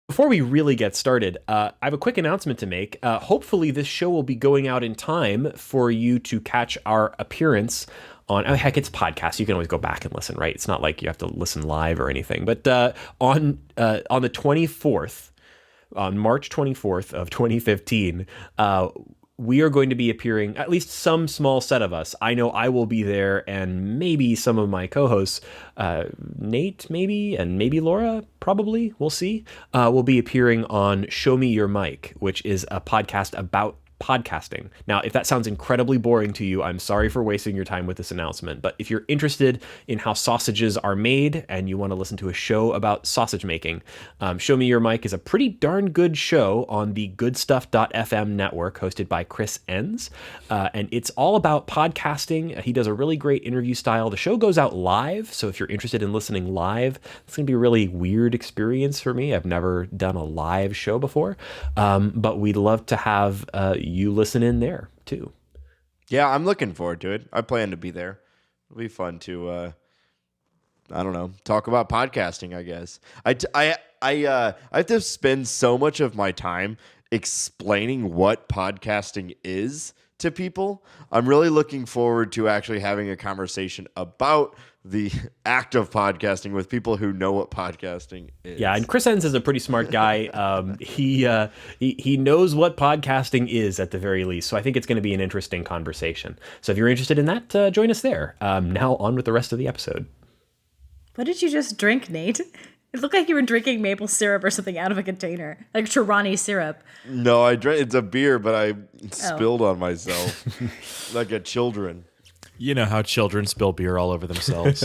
Before we really get started, I have a quick announcement to make. Hopefully, this show will be going out in time for you to catch our appearance on. Oh, heck, it's podcast. You can always go back and listen, right? It's not like you have to listen live or anything. But on the 24th, on March 24th of 2015, we are going to be appearing, at least some small set of us. I know I will be there, and maybe some of my co-hosts, Nate maybe, and maybe Laura, probably, we'll see, will be appearing on Show Me Your Mic, which is a podcast about podcasting. Now, if that sounds incredibly boring to you, I'm sorry for wasting your time with this announcement, but if you're interested in how sausages are made and you want to listen to a show about sausage making, Show Me Your Mic is a pretty darn good show on the goodstuff.fm network hosted by Chris Enns, and it's all about podcasting. He does a really great interview style. The show goes out live, so if you're interested in listening live, it's going to be a really weird experience for me. I've never done a live show before, but we'd love to have you listen in there too. Yeah, I'm looking forward to it. I plan to be there. It'll be fun to, I don't know, talk about podcasting, I guess. I have to spend so much of my time explaining what podcasting is to people. I'm really looking forward to actually having a conversation about the act of podcasting with people who know what podcasting is. Yeah, and Chris Enns is a pretty smart guy. He knows what podcasting is at the very least, so I think it's going to be an interesting conversation. So if you're interested in that, join us there. Now on with the rest of the episode. What did you just drink, Nate? It looked like you were drinking maple syrup or something out of a container, like Chirani syrup. No, I drank. It's a beer, but I spilled on myself like a children. You know how children spill beer all over themselves.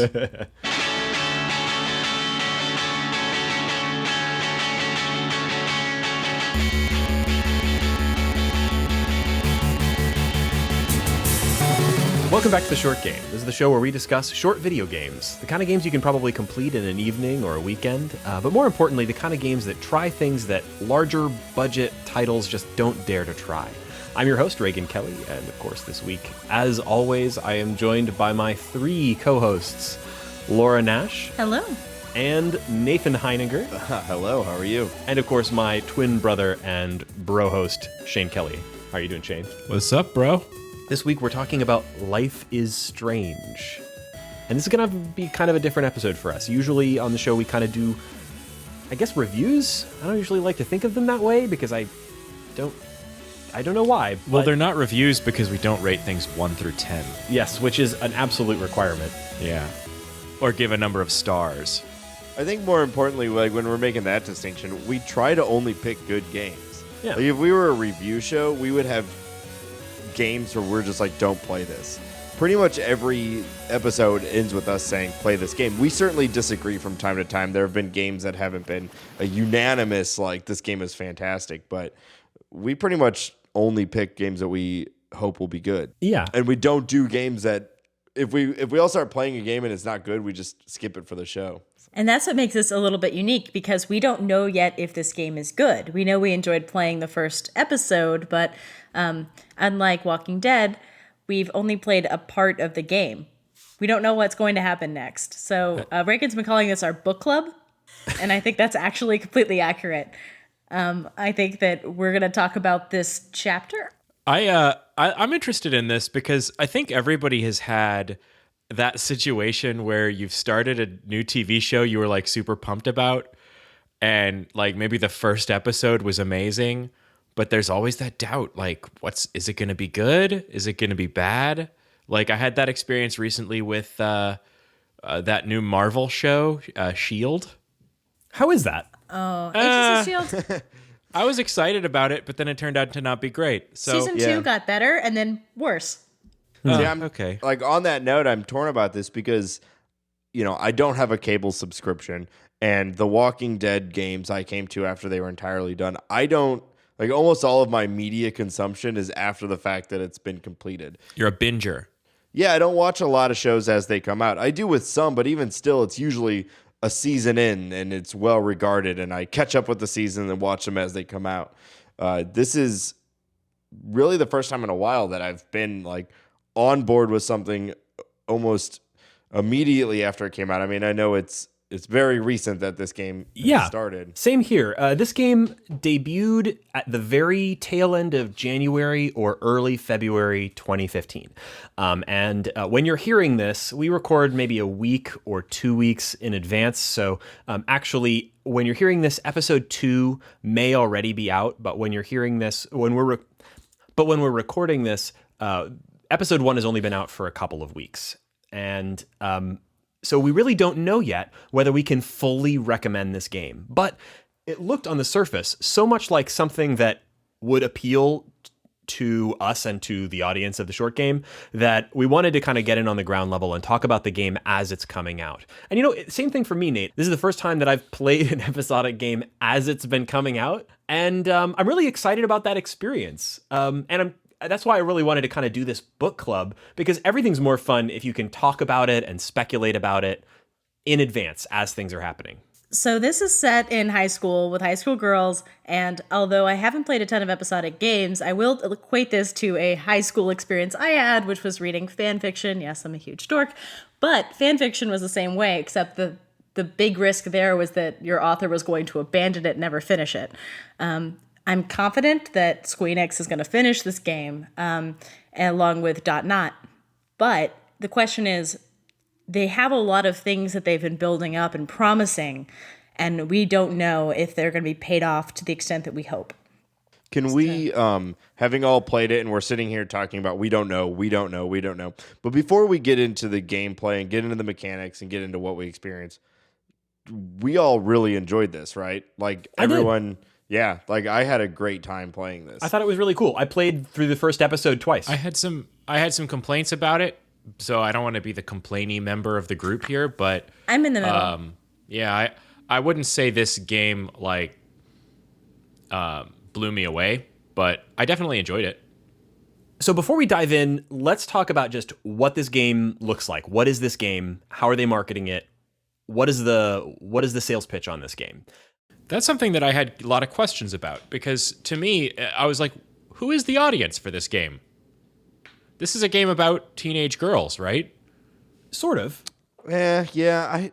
Welcome back to The Short Game. This is the show where we discuss short video games, the kind of games you can probably complete in an evening or a weekend, but more importantly, the kind of games that try things that larger budget titles just don't dare to try. I'm your host, Reagan Kelly, and of course this week, as always, I am joined by my three co-hosts, Laura Nash. Hello. And Nathan Heininger. Hello, how are you? And of course my twin brother and bro host, Shane Kelly. How are you doing, Shane? What's up, bro? This week we're talking about Life is Strange. And this is going to be kind of a different episode for us. Usually on the show we kind of do, I guess, reviews. I don't usually like to think of them that way because I don't know why. Well, they're not reviews because we don't rate things 1 through 10. Yes, which is an absolute requirement. Yeah. Or give a number of stars. I think more importantly, like when we're making that distinction, we try to only pick good games. Yeah. Like if we were a review show, we would have games where we're just like, don't play this. Pretty much every episode ends with us saying, play this game. We certainly disagree from time to time. There have been games that haven't been a unanimous, like, this game is fantastic, but we pretty much only pick games that we hope will be good. Yeah. And we don't do games that, if we all start playing a game and it's not good, we just skip it for the show. And that's what makes this a little bit unique because we don't know yet if this game is good. We know we enjoyed playing the first episode, but unlike Walking Dead, we've only played a part of the game. We don't know what's going to happen next. So Reagan's been calling this our book club, and I think that's actually completely accurate. I think that we're going to talk about this chapter. I'm interested in this because I think everybody has had that situation where you've started a new TV show you were like super pumped about, and like maybe the first episode was amazing, but there's always that doubt, like, is it going to be good? Is it going to be bad? Like I had that experience recently with that new Marvel show, S.H.I.E.L.D. How is that? Oh, Agents of S.H.I.E.L.D. I was excited about it, but then it turned out to not be great. So Season 2 got better and then worse. Okay. Like on that note, I'm torn about this because, you know, I don't have a cable subscription, and the Walking Dead games I came to after they were entirely done. I don't, like, almost all of my media consumption is after the fact that it's been completed. You're a binger. Yeah, I don't watch a lot of shows as they come out. I do with some, but even still, it's usually a season in and it's well regarded, and I catch up with the season and watch them as they come out. This is really the first time in a while that I've been like on board with something almost immediately after it came out. I mean, I know it's it's very recent that this game started. Same here. This game debuted at the very tail end of January or early February 2015. And when you're hearing this, we record maybe a week or 2 weeks in advance. So actually, when you're hearing this, episode 2 may already be out. But when you're hearing this, when we're recording this, episode 1 has only been out for a couple of weeks. And so we really don't know yet whether we can fully recommend this game. But it looked on the surface so much like something that would appeal to us and to the audience of the short game that we wanted to kind of get in on the ground level and talk about the game as it's coming out. And same thing for me, Nate. This is the first time that I've played an episodic game as it's been coming out. And I'm really excited about that experience. That's why I really wanted to kind of do this book club, because everything's more fun if you can talk about it and speculate about it in advance as things are happening. So this is set in high school with high school girls, and although I haven't played a ton of episodic games, I will equate this to a high school experience I had, which was reading fan fiction. Yes, I'm a huge dork, but fan fiction was the same way, except the big risk there was that your author was going to abandon it and never finish it. I'm confident that Squeenix is going to finish this game along with Not. But the question is, they have a lot of things that they've been building up and promising, and we don't know if they're going to be paid off to the extent that we hope. Can we, having all played it and we're sitting here talking about we don't know. But before we get into the gameplay and get into the mechanics and get into what we experience, we all really enjoyed this, right? Like everyone... Yeah, like I had a great time playing this. I thought it was really cool. I played through the first episode twice. I had some complaints about it, so I don't want to be the complainy member of the group here, but I'm in the middle. Yeah, I wouldn't say this game like blew me away, but I definitely enjoyed it. So before we dive in, let's talk about just what this game looks like. What is this game? How are they marketing it? What is the sales pitch on this game? That's something that I had a lot of questions about, because to me, I was like, who is the audience for this game? This is a game about teenage girls, right? Sort of. Yeah.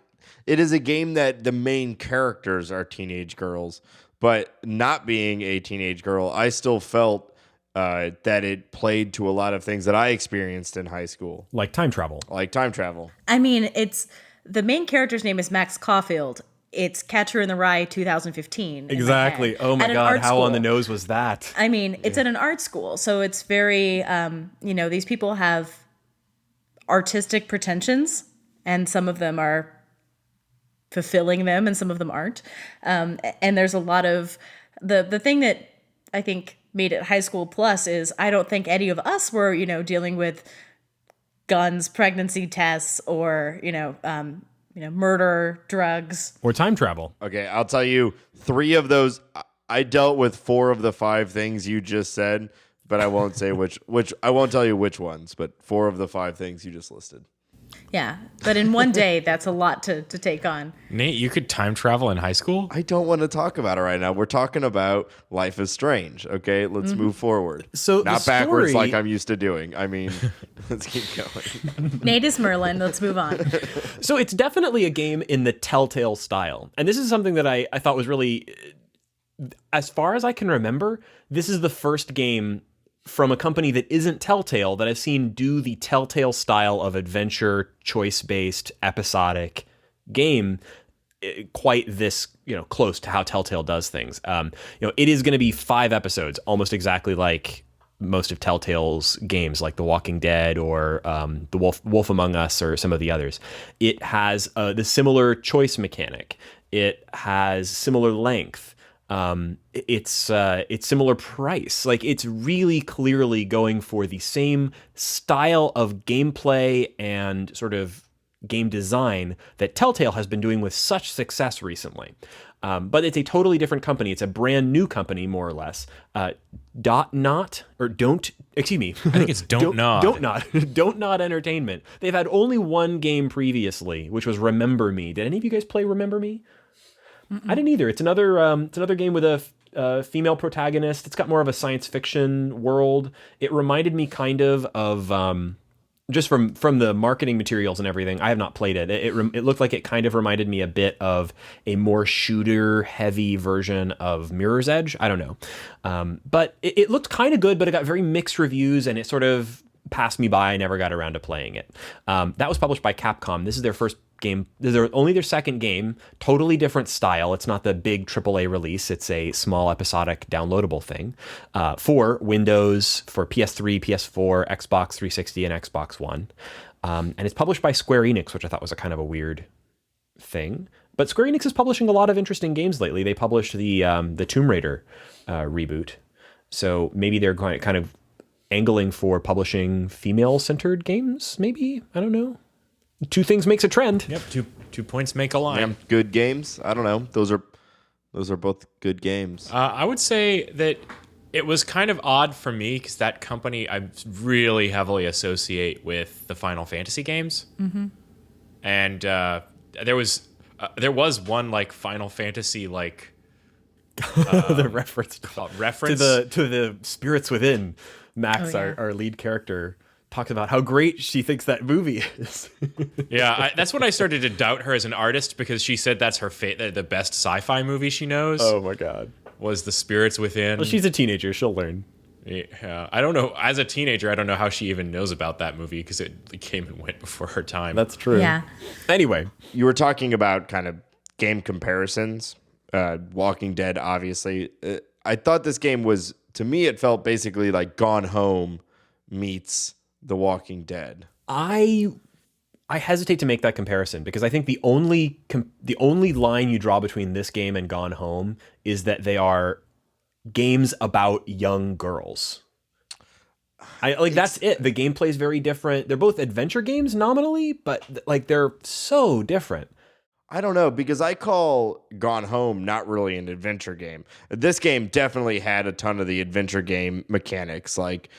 It is a game that the main characters are teenage girls, but not being a teenage girl, I still felt that it played to a lot of things that I experienced in high school. Like time travel. I mean, the main character's name is Max Caulfield. It's Catcher in the Rye 2015. Exactly. Oh my God, how on the nose was that? I mean, it's at an art school, so it's very, these people have artistic pretensions, and some of them are fulfilling them, and some of them aren't. And there's a lot of the thing that I think made it high school plus is I don't think any of us were, dealing with guns, pregnancy tests, or murder, drugs, or time travel. Okay, I'll tell you 3 of those. I dealt with 4 of the 5 things you just said, but I won't say which. I won't tell you which ones, but 4 of the 5 things you just listed. Yeah, but in one day, that's a lot to take on. Nate, you could time travel in high school? I don't want to talk about it right now. We're talking about Life is Strange, okay? Let's move forward. So not backwards like I'm used to doing. I mean, let's keep going. Nate is Merlin. Let's move on. So it's definitely a game in the Telltale style. And this is something that I thought was really, as far as I can remember, this is the first game from a company that isn't Telltale that I've seen do the Telltale style of adventure, choice-based, episodic game quite this, close to how Telltale does things. It is going to be 5 episodes, almost exactly like most of Telltale's games, like The Walking Dead or The Wolf Among Us or some of the others. It has the similar choice mechanic. It has similar length. It's similar price. Like, it's really clearly going for the same style of gameplay and sort of game design that Telltale has been doing with such success recently. But it's a totally different company. It's a brand new company, more or less. Don't Nod. I think it's Don't Nod. Don't Nod Entertainment. They've had only one game previously, which was Remember Me. Did any of you guys play Remember Me? Mm-mm. I didn't either. It's another game with a female protagonist. It's got more of a science fiction world. It reminded me kind of just from the marketing materials and everything, I have not played it. It looked like it kind of reminded me a bit of a more shooter heavy version of Mirror's Edge. I don't know, but it looked kind of good, but it got very mixed reviews, and it sort of passed me by. I never got around to playing it. That was published by Capcom. This is their first game. Only their second game. Totally different style. It's not the big AAA release. It's a small episodic downloadable thing for Windows, for PS3, PS4, Xbox 360, and Xbox One. And it's published by Square Enix, which I thought was a kind of a weird thing. But Square Enix is publishing a lot of interesting games lately. They published the Tomb Raider reboot. So maybe they're kind of angling for publishing female-centered games, maybe? I don't know. Two things makes a trend. Yep, 2 points make a line. Yeah, good games. I don't know. Those are both good games. I would say that it was kind of odd for me because that company I really heavily associate with the Final Fantasy games. Mm-hmm. And there was one like Final Fantasy like The reference reference to the spirits within. Max, our lead character, talks about how great she thinks that movie is. Yeah, that's when I started to doubt her as an artist because she said that's her the best sci-fi movie she knows. Oh my god, was The Spirits Within. Well, she's a teenager; she'll learn. Yeah, I don't know. As a teenager, I don't know how she even knows about that movie because it came and went before her time. That's true. Yeah. Anyway, You were talking about kind of game comparisons. Walking Dead, obviously. I thought this game was, to me, it felt basically like Gone Home meets The Walking Dead. I hesitate to make that comparison because I think the only line you draw between this game and Gone Home is that they are games about young girls. That's it. The gameplay is very different. They're both adventure games nominally, but like they're so different. I don't know, because I call Gone Home not really an adventure game. This game definitely had a ton of the adventure game mechanics, like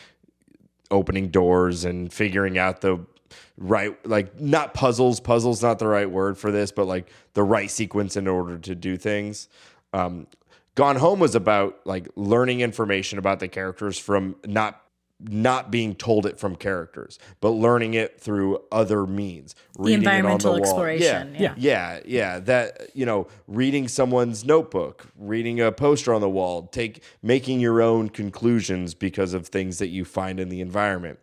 opening doors and figuring out the right, like not puzzles. Puzzles not the right word for this, but like the right sequence in order to do things. Gone Home was about like learning information about the characters from not being told it from characters, but learning it through other means. The environmental exploration. Yeah. That, reading someone's notebook, reading a poster on the wall, making your own conclusions because of things that you find in the environment.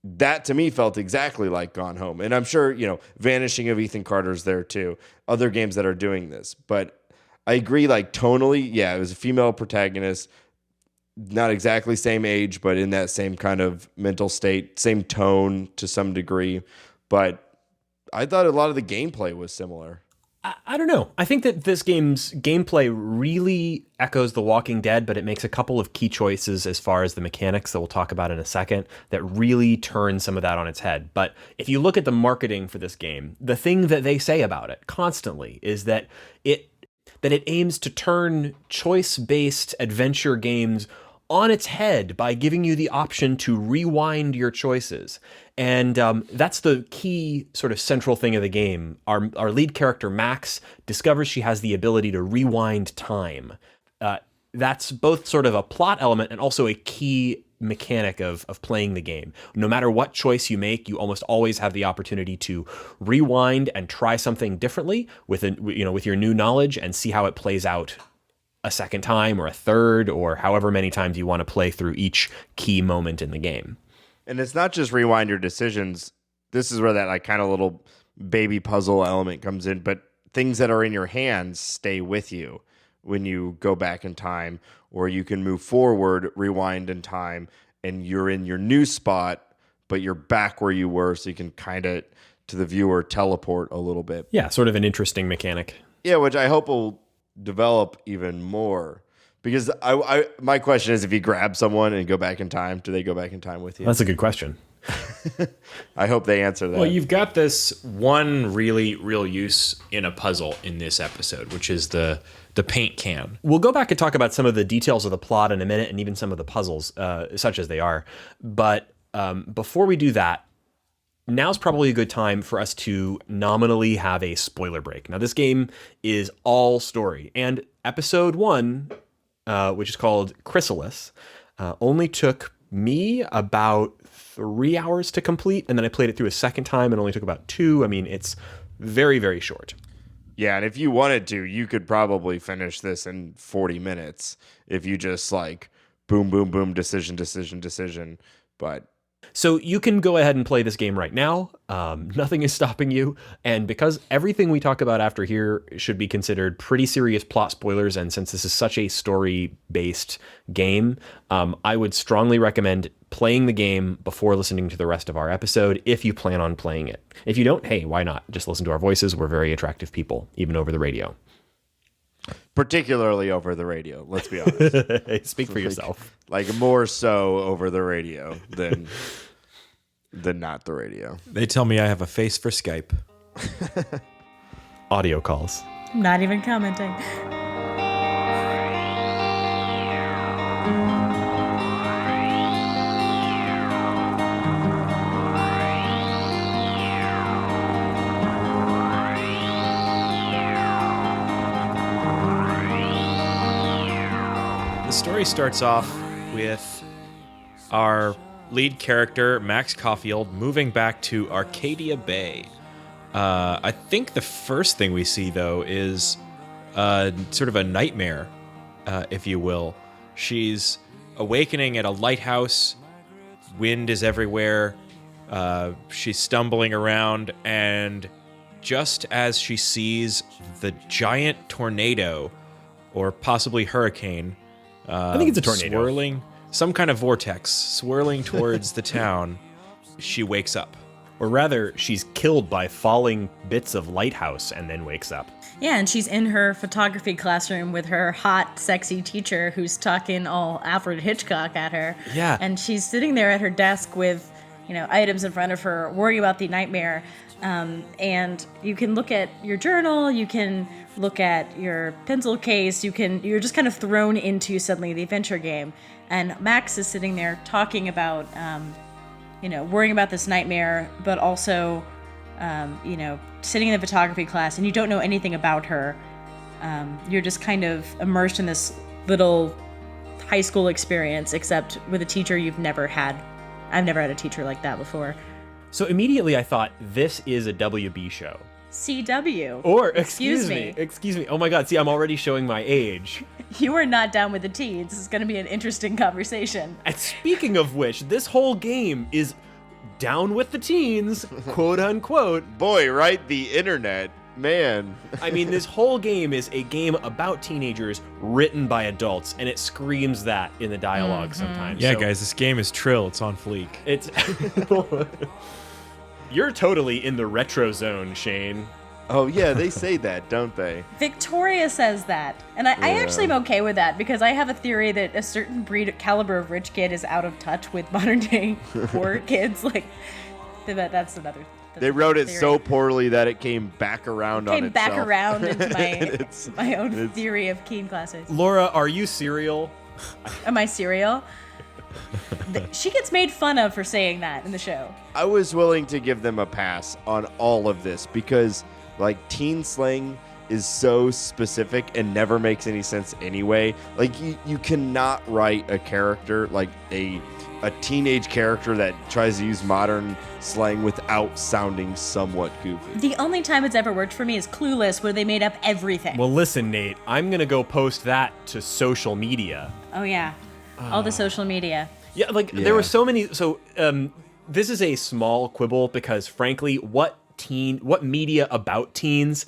That to me felt exactly like Gone Home. And I'm sure, Vanishing of Ethan Carter's there too. Other games that are doing this. But I agree, like tonally, yeah, it was a female protagonist. Not exactly same age, but in that same kind of mental state, same tone to some degree. But I thought a lot of the gameplay was similar. I don't know. I think that this game's gameplay really echoes The Walking Dead, but it makes a couple of key choices as far as the mechanics that we'll talk about in a second that really turn some of that on its head. But if you look at the marketing for this game, the thing that they say about it constantly is that it aims to turn choice-based adventure games on its head by giving you the option to rewind your choices. And that's the key sort of central thing of the game. Our lead character, Max, discovers she has the ability to rewind time. That's both sort of a plot element and also a key mechanic of playing the game. No matter what choice you make, you almost always have the opportunity to rewind and try something differently with your new knowledge and see how it plays out a second time or a third or however many times you want to play through each key moment in the game. And it's not just rewind your decisions. This is where that like kind of little baby puzzle element comes in, but things that are in your hands stay with you when you go back in time, or you can move forward, rewind in time, and you're in your new spot, but you're back where you were, so you can kind of, to the viewer, teleport a little bit. Yeah, sort of an interesting mechanic. Yeah, which I hope will develop even more, because my question is, if you grab someone and go back in time, do they go back in time with you? That's a good question. I hope they answer that. Well, you've got this one really real use in a puzzle in this episode, which is the paint can. We'll go back and talk about some of the details of the plot in a minute, and even some of the puzzles, such as they are. But before we do that, now's probably a good time for us to nominally have a spoiler break. Now, this game is all story, and episode 1, which is called Chrysalis, only took me about 3 hours to complete, and then I played it through a second time and only took about 2. I mean, it's very, very short. Yeah, and if you wanted to, you could probably finish this in 40 minutes if you just like boom, boom, boom, decision, decision, decision. But so you can go ahead and play this game right now. Nothing is stopping you. And because everything we talk about after here should be considered pretty serious plot spoilers, and since this is such a story-based game, I would strongly recommend playing the game before listening to the rest of our episode if you plan on playing it. If you don't, hey, why not? Just listen to our voices. We're very attractive people, even over the radio. particularly over the radio, let's be honest. Speak for yourself. Like more so over the radio than not the radio. They tell me I have a face for Skype. Audio calls. I'm not even commenting. The story starts off with our lead character, Max Caulfield, moving back to Arcadia Bay. I think the first thing we see, though, is sort of a nightmare, if you will. She's awakening at a lighthouse. Wind is everywhere. She's stumbling around, and just as she sees the giant tornado, or possibly hurricane, I think it's a tornado. Swirling, some kind of vortex swirling towards the town, she wakes up. Or rather, she's killed by falling bits of lighthouse and then wakes up. Yeah, and she's in her photography classroom with her hot, sexy teacher who's talking all Alfred Hitchcock at her. Yeah. And she's sitting there at her desk with, items in front of her, worrying about the nightmare. And you can look at your journal, you can look at your pencil case, you're just kind of thrown into suddenly the adventure game. And Max is sitting there talking about, worrying about this nightmare, but also, sitting in the photography class, and you don't know anything about her. You're just kind of immersed in this little high school experience, except with a teacher you've never had. I've never had a teacher like that before. So immediately I thought, this is a WB show. CW. Or, excuse me. Oh my God, see, I'm already showing my age. You are not down with the teens. This is going to be an interesting conversation. And speaking of which, this whole game is down with the teens, quote unquote. Boy, right? The internet. Man. I mean, this whole game is a game about teenagers written by adults, and it screams that in the dialogue sometimes. Yeah, So guys, this game is trill. It's on fleek. It's... You're totally in the retro zone, Shane. Oh, yeah, they say that, don't they? Victoria says that. And I actually am okay with that, because I have a theory that a certain caliber of rich kid is out of touch with modern day poor kids. That's another They wrote it theory. so poorly that it came back around on Came itself. back around into It's- my own theory of keen classes. Laura, are you serial? Am I serial? She gets made fun of for saying that in the show. I was willing to give them a pass on all of this because, teen slang is so specific and never makes any sense anyway. You cannot write a character, a teenage character that tries to use modern slang without sounding somewhat goofy. The only time it's ever worked for me is Clueless, where they made up everything. Well, listen, Nate, I'm going to go post that to social media. Oh, yeah. All the social media. Yeah, there were so many. So this is a small quibble because, frankly, what media about teens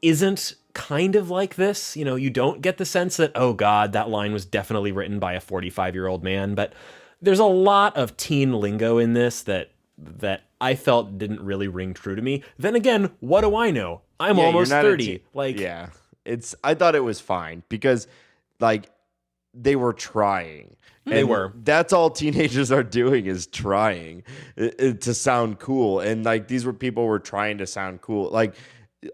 isn't kind of like this? You don't get the sense that, oh God, that line was definitely written by a 45-year-old man. But there's a lot of teen lingo in this that I felt didn't really ring true to me. Then again, what do I know? I'm almost 30. I thought it was fine because, they were trying. They were. That's all teenagers are doing is trying to sound cool. And these people were trying to sound cool.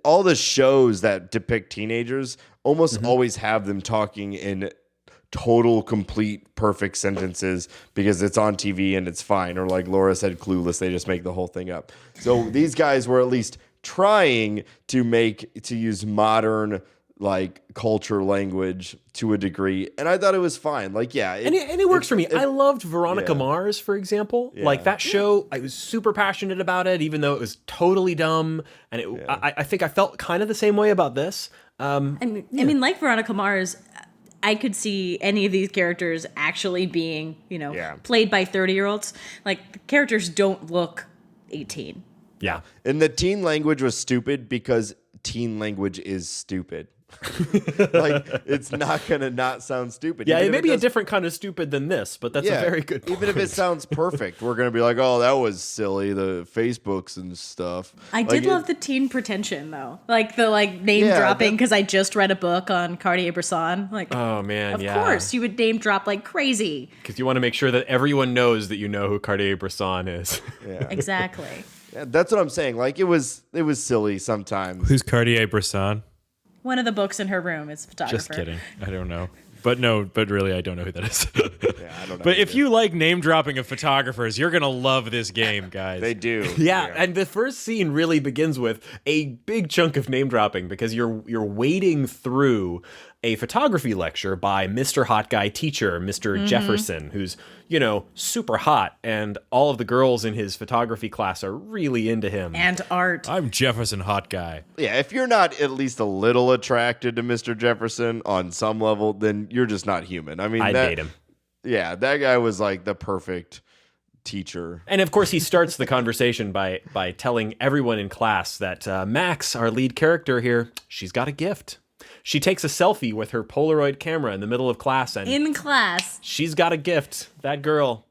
All the shows that depict teenagers almost always have them talking in total, complete, perfect sentences because it's on TV and it's fine. Or like Laura said, Clueless, they just make the whole thing up. So these guys were at least trying to use modern like culture, language to a degree, and I thought it was fine. Like, yeah, And it works for me. I loved Veronica yeah. Mars, for example. Yeah. Like that show, I was super passionate about it, even though it was totally dumb. And I think I felt kind of the same way about this. I mean, like Veronica Mars, I could see any of these characters actually being, played by 30-year-olds. Like, the characters don't look 18. Yeah. And the teen language was stupid because teen language is stupid. Like, it's not gonna not sound stupid. Yeah, Even it may if be a does- different kind of stupid than this, but that's a very good point. Even if it sounds perfect, we're gonna be like, "Oh, that was silly." The Facebooks and stuff. I did love the teen pretension, though. Like, the name dropping, because I just read a book on Cartier-Bresson. Like, Oh, man, of yeah. course, you would name drop like crazy. Because you want to make sure that everyone knows that you know who Cartier-Bresson is. Yeah. Exactly. Yeah, that's what I'm saying. Like, it was silly sometimes. Who's Cartier-Bresson? One of the books in her room is photographer. Just kidding. I don't know. But really, I don't know who that is. Yeah, I don't know. But if you like name dropping of photographers, you're gonna love this game, guys. They do. Yeah, and the first scene really begins with a big chunk of name dropping because you're wading through a photography lecture by Mr. Hot Guy Teacher, Mr. Jefferson, who's, super hot, and all of the girls in his photography class are really into him. And art. I'm Jefferson Hot Guy. Yeah, if you're not at least a little attracted to Mr. Jefferson on some level, then you're just not human. I mean, I'd date him. Yeah, that guy was like the perfect teacher. And of course, he starts the conversation by telling everyone in class that Max, our lead character here, she's got a gift. She takes a selfie with her Polaroid camera in the middle of class, and In class. she's got a gift. That girl,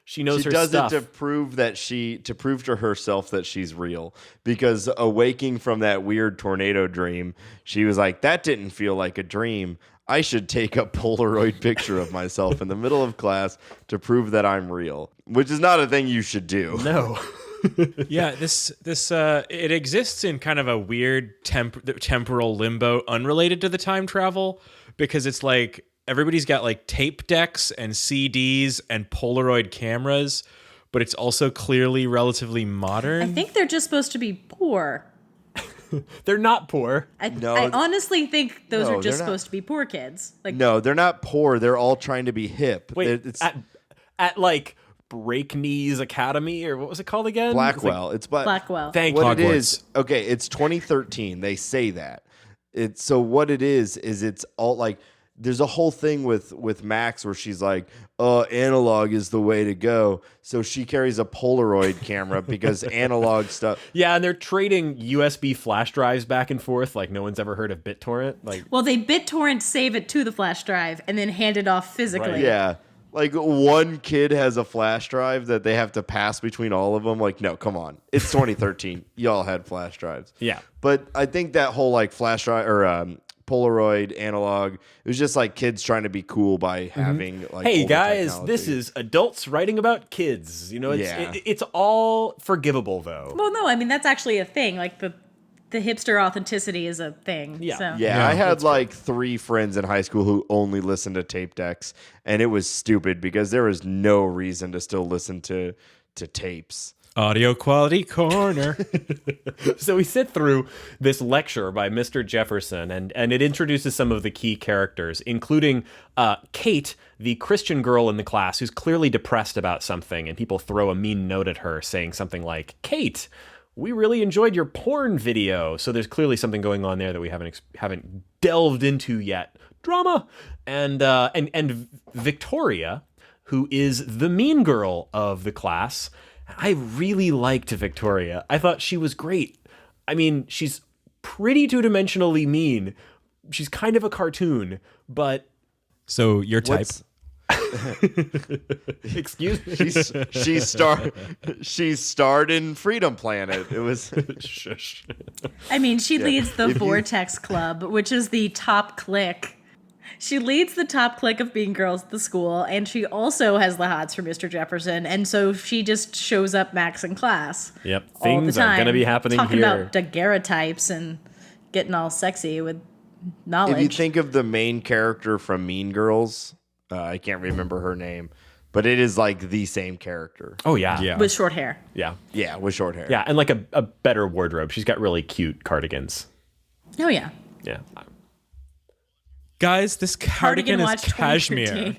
she knows She her does stuff. it to prove to herself that she's real. Because awaking from that weird tornado dream, she was like, "That didn't feel like a dream. I should take a Polaroid picture of myself in the middle of class to prove that I'm real," which is not a thing you should do. No. Yeah, this it exists in kind of a weird temporal limbo unrelated to the time travel, because it's like everybody's got like tape decks and CDs and Polaroid cameras, but it's also clearly relatively modern. I think they're just supposed to be poor. They're not poor. I No. honestly think those No, are just they're not. supposed to be poor kids. Like, No, they're not poor. They're all trying to be hip. Wait, It's at like Break Knees Academy, or what was it called again? Blackwell. It's Blackwell. Thank what you. it is. Okay, it's 2013. They say that. It's so what it is it's all like there's a whole thing with Max where she's like, analog is the way to go. So she carries a Polaroid camera because analog stuff. Yeah, and they're trading USB flash drives back and forth like no one's ever heard of BitTorrent. Like, Well, they BitTorrent save it to the flash drive and then hand it off physically. Right. Yeah. Like one kid has a flash drive that they have to pass between all of them. Like, no, come on. It's 2013. Y'all had flash drives. yeah. But I think that whole like flash drive or Polaroid analog, it was just like kids trying to be cool by having like. Hey older guys, technology. this is adults writing about kids. It's Yeah. it's all forgivable though. Well, no, I mean, that's actually a thing. Like, the hipster authenticity is a thing. Yeah. So. Yeah, Yeah, I had like 3 friends in high school who only listened to tape decks, and it was stupid because there was no reason to still listen to tapes. Audio quality corner. So we sit through this lecture by Mr. Jefferson, and it introduces some of the key characters, including Kate, the Christian girl in the class who's clearly depressed about something, and people throw a mean note at her saying something like, "Kate, we really enjoyed your porn video." So there's clearly something going on there that we haven't delved into yet. Drama. And Victoria, who is the mean girl of the class. I really liked Victoria. I thought she was great. I mean, she's pretty two-dimensionally mean. She's kind of a cartoon, but So your type. What's- excuse me. She starred in Freedom Planet. It was Shush. I mean, she leads the If you- Vortex Club, which is the top clique. She leads the top clique of being girls at the school, and she also has the hots for Mr. Jefferson, and so she just shows up Max in class. Yep, all the things are time, gonna be happening talking here. about daguerreotypes and getting all sexy with knowledge. If you think of the main character from Mean Girls, I can't remember her name, but it is like the same character. Oh yeah. Yeah. with short hair. Yeah. Yeah, with short hair. Yeah, and like a better wardrobe. She's got really cute cardigans. Oh yeah. Yeah. Guys, this cardigan is Watch cashmere.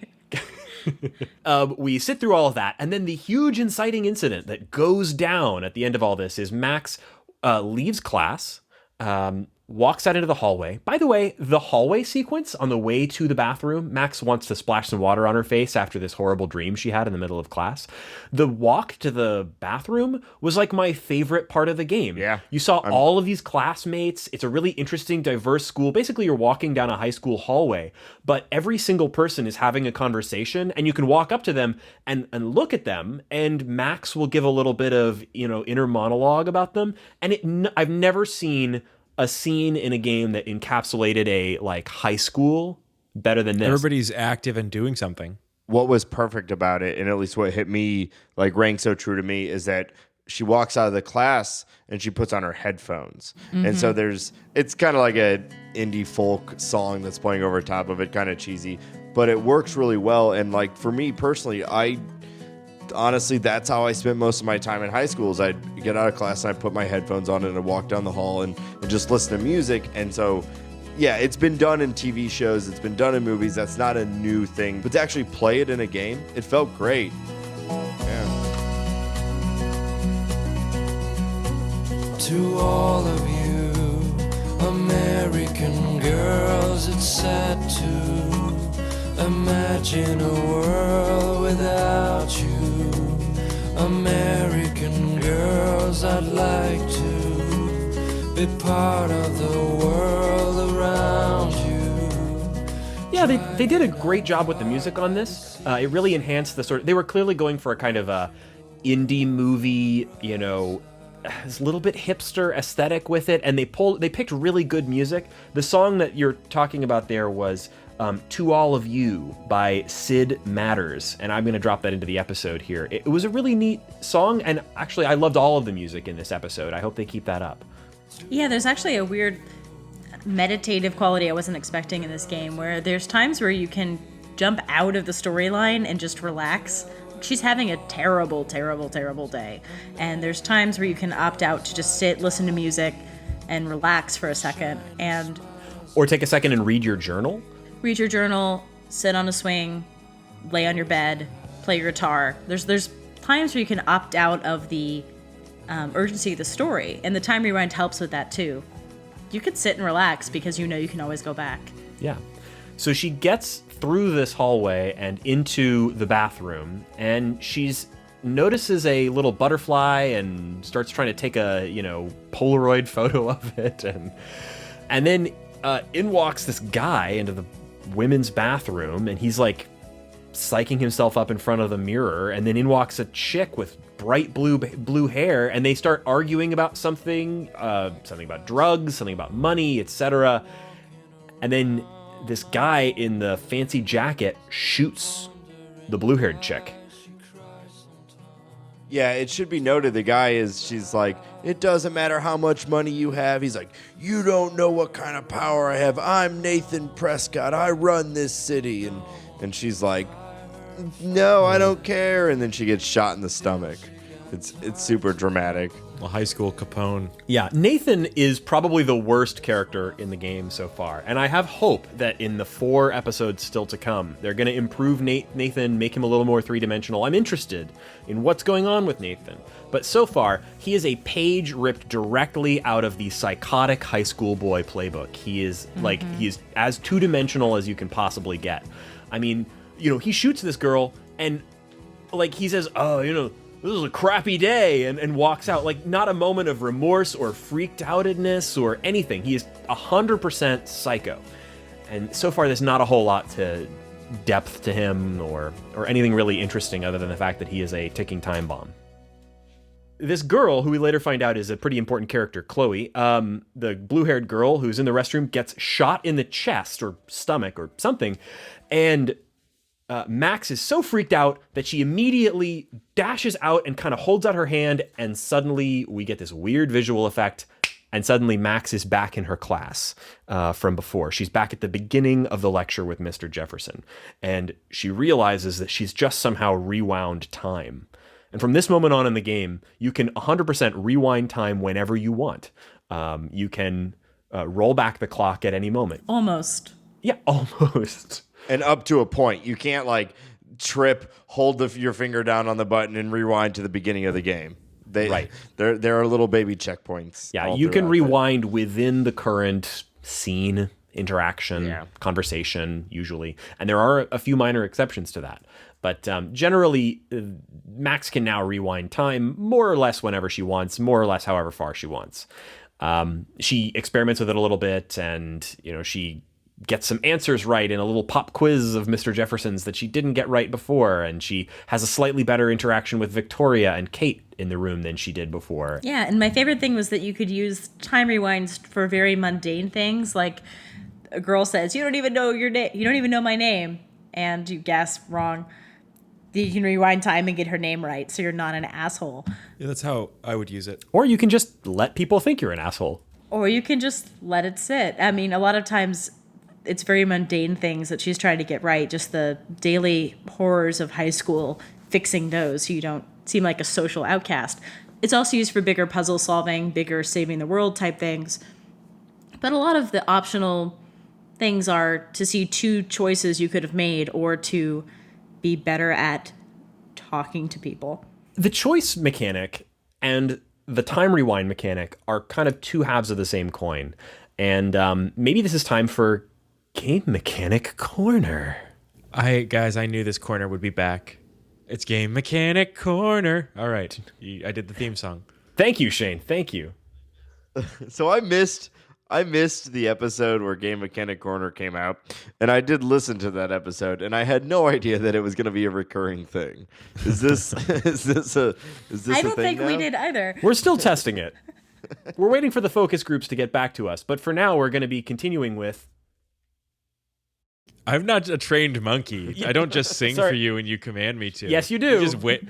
2013. We sit through all of that, and then the huge inciting incident that goes down at the end of all this is Max leaves class, walks out into the hallway. By the way, the hallway sequence on the way to the bathroom, Max wants to splash some water on her face after this horrible dream she had in the middle of class. The walk to the bathroom was like my favorite part of the game. Yeah. You saw all of these classmates. It's a really interesting, diverse school. Basically, you're walking down a high school hallway, but every single person is having a conversation, and you can walk up to them and look at them, and Max will give a little bit of, inner monologue about them. And I've never seen a scene in a game that encapsulated a high school better than this. Everybody's active and doing something. What was perfect about it, and at least what hit me, rang so true to me, is that she walks out of the class and she puts on her headphones. And so it's kind of like a indie folk song that's playing over top of it, kind of cheesy, but it works really well. And for me personally, honestly, that's how I spent most of my time in high school. Is I'd get out of class and I'd put my headphones on and I'd walk down the hall and just listen to music. And so, yeah, it's been done in TV shows. It's been done in movies. That's not a new thing. But to actually play it in a game, it felt great. Yeah. To all of you American girls, it's sad to imagine a world without you. American girls, I'd like to be part of the world around you. Yeah, they did a great job with the music on this. It really enhanced the sort of... They were clearly going for a kind of a indie movie, this little bit hipster aesthetic with it, and they picked really good music. The song that you're talking about there was To All of You by Sid Matters, and I'm going to drop that into the episode here. It was a really neat song, and actually I loved all of the music in this episode. I hope they keep that up. Yeah, there's actually a weird meditative quality I wasn't expecting in this game, where there's times where you can jump out of the storyline and just relax. She's having a terrible, terrible, terrible day, and there's times where you can opt out to just sit, listen to music, and relax for a second, Or take a second and read your journal. Read your journal, sit on a swing, lay on your bed, play your guitar. There's times where you can opt out of the urgency of the story, and the time rewind helps with that too. You could sit and relax because you can always go back. Yeah. So she gets through this hallway and into the bathroom, and notices a little butterfly and starts trying to take a, Polaroid photo of it, and then in walks this guy into the women's bathroom, and he's psyching himself up in front of the mirror, and then in walks a chick with bright blue hair, and they start arguing about something about drugs, something about money, etc. And then this guy in the fancy jacket shoots the blue-haired chick. Yeah, it should be noted she's like, it doesn't matter how much money you have. He's like, you don't know what kind of power I have. I'm Nathan Prescott. I run this city. And she's like, no, I don't care. And then she gets shot in the stomach. It's super dramatic. A high school Capone. Yeah, Nathan is probably the worst character in the game so far, and I have hope that in the 4 episodes still to come, they're going to improve Nathan, make him a little more three-dimensional. I'm interested in what's going on with Nathan, but so far, he is a page ripped directly out of the psychotic high school boy playbook. He is he is as two-dimensional as you can possibly get. I mean, he shoots this girl, and he says, oh, this is a crappy day, and walks out. Not a moment of remorse or freaked outedness or anything. He is 100% psycho. And so far, there's not a whole lot to depth to him or anything really interesting other than the fact that he is a ticking time bomb. This girl, who we later find out is a pretty important character, Chloe, the blue-haired girl who's in the restroom, gets shot in the chest or stomach or something, and Max is so freaked out that she immediately dashes out and kind of holds out her hand, and suddenly we get this weird visual effect, and suddenly Max is back in her class from before. She's back at the beginning of the lecture with Mr. Jefferson, and she realizes that she's just somehow rewound time. And from this moment on in the game, you can 100% rewind time whenever you want. You can roll back the clock at any moment. Almost. Yeah, almost. And up to a point. You can't like trip, hold your finger down on the button, and rewind to the beginning of the game. Right. There are little baby checkpoints. Yeah, all you can throughout rewind within the current scene, interaction, Yeah. conversation, usually. And there are a few minor exceptions to that. But generally, Max can now rewind time more or less whenever she wants, more or less however far she wants. She experiments with it a little bit, and she gets some answers right in a little pop quiz of Mr. Jefferson's that she didn't get right before, and she has a slightly better interaction with Victoria and Kate in the room than she did before. Yeah, and my favorite thing was that you could use time rewinds for very mundane things, like a girl says, "You don't even know your name. You don't even know my name," and you guess wrong. You can rewind time and get her name right, so you're not an asshole. Yeah, that's how I would use it. Or you can just let people think you're an asshole. Or you can just let it sit. I mean, a lot of times it's very mundane things that she's trying to get right, just the daily horrors of high school, fixing those so you don't seem like a social outcast. It's also used for bigger puzzle solving, bigger saving the world type things. But a lot of the optional things are to see two choices you could have made or to be better at talking to people. The choice mechanic and the time rewind mechanic are kind of two halves of the same coin. And maybe this is time for Game Mechanic Corner. Guys, I knew this corner would be back. It's Game Mechanic Corner. All right. I did the theme song. Thank you, Shane. Thank you. So I missed the episode where Game Mechanic Corner came out, and I did listen to that episode, and I had no idea that it was going to be a recurring thing. Is this a I don't thing think we now? did either. We're still testing it. We're waiting for the focus groups to get back to us. But for now, we're going to be continuing with... I'm not a trained monkey. I don't just sing Sorry. for you and you command me to. Yes, you do. You just wait.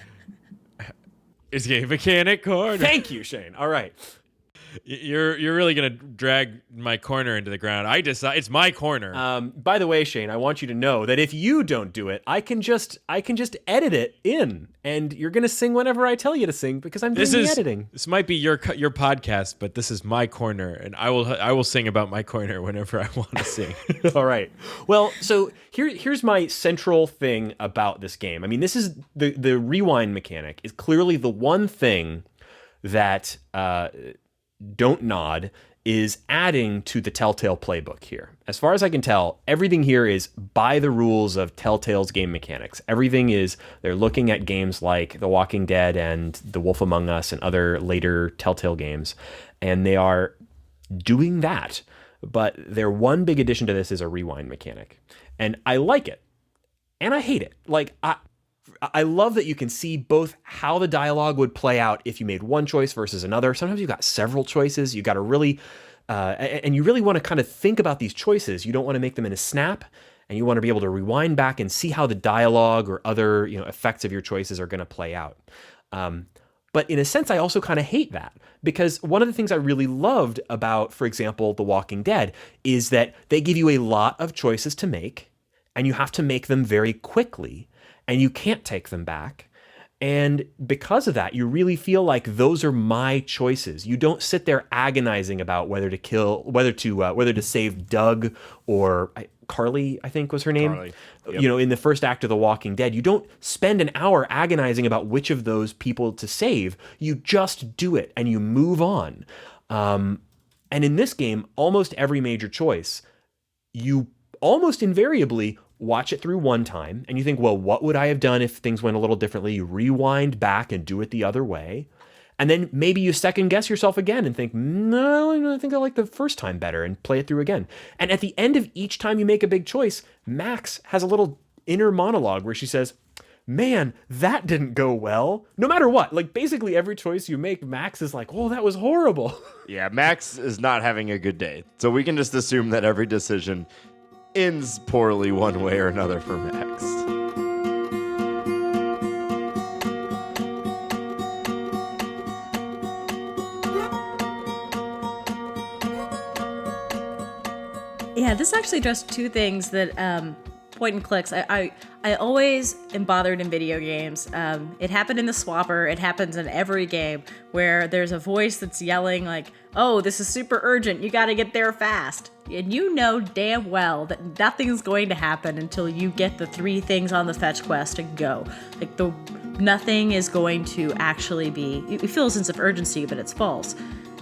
It's Game Mechanic Corner. Thank you, Shane. All right. You're really gonna drag my corner into the ground. I decide it's my corner. By the way, Shane, I want you to know that if you don't do it, I can just edit it in, and you're gonna sing whenever I tell you to sing because I'm doing the editing. This might be your podcast, but this is my corner, and I will sing about my corner whenever I want to sing. All right. Well, so here's my central thing about this game. I mean, this is the rewind mechanic is clearly the one thing that Don't Nod is adding to the Telltale playbook here. As far as I can tell, everything here is by the rules of Telltale's game mechanics. Everything is, they're looking at games like The Walking Dead and The Wolf Among Us and other later Telltale games, and they are doing that. But their one big addition to this is a rewind mechanic. And I like it. And I hate it. Like, I love that you can see both how the dialogue would play out if you made one choice versus another. Sometimes you've got several choices. You got to really, and you really want to kind of think about these choices. You don't want to make them in a snap, and you want to be able to rewind back and see how the dialogue or other effects of your choices are going to play out. But in a sense, I also kind of hate that because one of the things I really loved about, for example, The Walking Dead is that they give you a lot of choices to make, and you have to make them very quickly. And you can't take them back. And because of that, you really feel like those are my choices. You don't sit there agonizing about whether to save Doug or Carly, I think was her name. Carly. Yep. In the first act of The Walking Dead, you don't spend an hour agonizing about which of those people to save. You just do it and you move on. And in this game, almost every major choice, you almost invariably watch it through one time and you think, well, what would I have done if things went a little differently? You rewind back and do it the other way. And then maybe you second guess yourself again and think, no, I think I like the first time better, and play it through again. And at the end of each time you make a big choice, Max has a little inner monologue where she says, man, that didn't go well. No matter what, like basically every choice you make, Max is like, oh, that was horrible. Yeah, Max is not having a good day. So we can just assume that every decision ends poorly one way or another for Max. Yeah, this actually addressed two things that point and clicks. I always am bothered in video games. It happened in the Swapper. It happens in every game where there's a voice that's yelling like, oh, this is super urgent. You got to get there fast. And you know damn well that nothing's going to happen until you get the 3 things on the fetch quest and go. Like, nothing is going to actually be... You feel a sense of urgency, but it's false.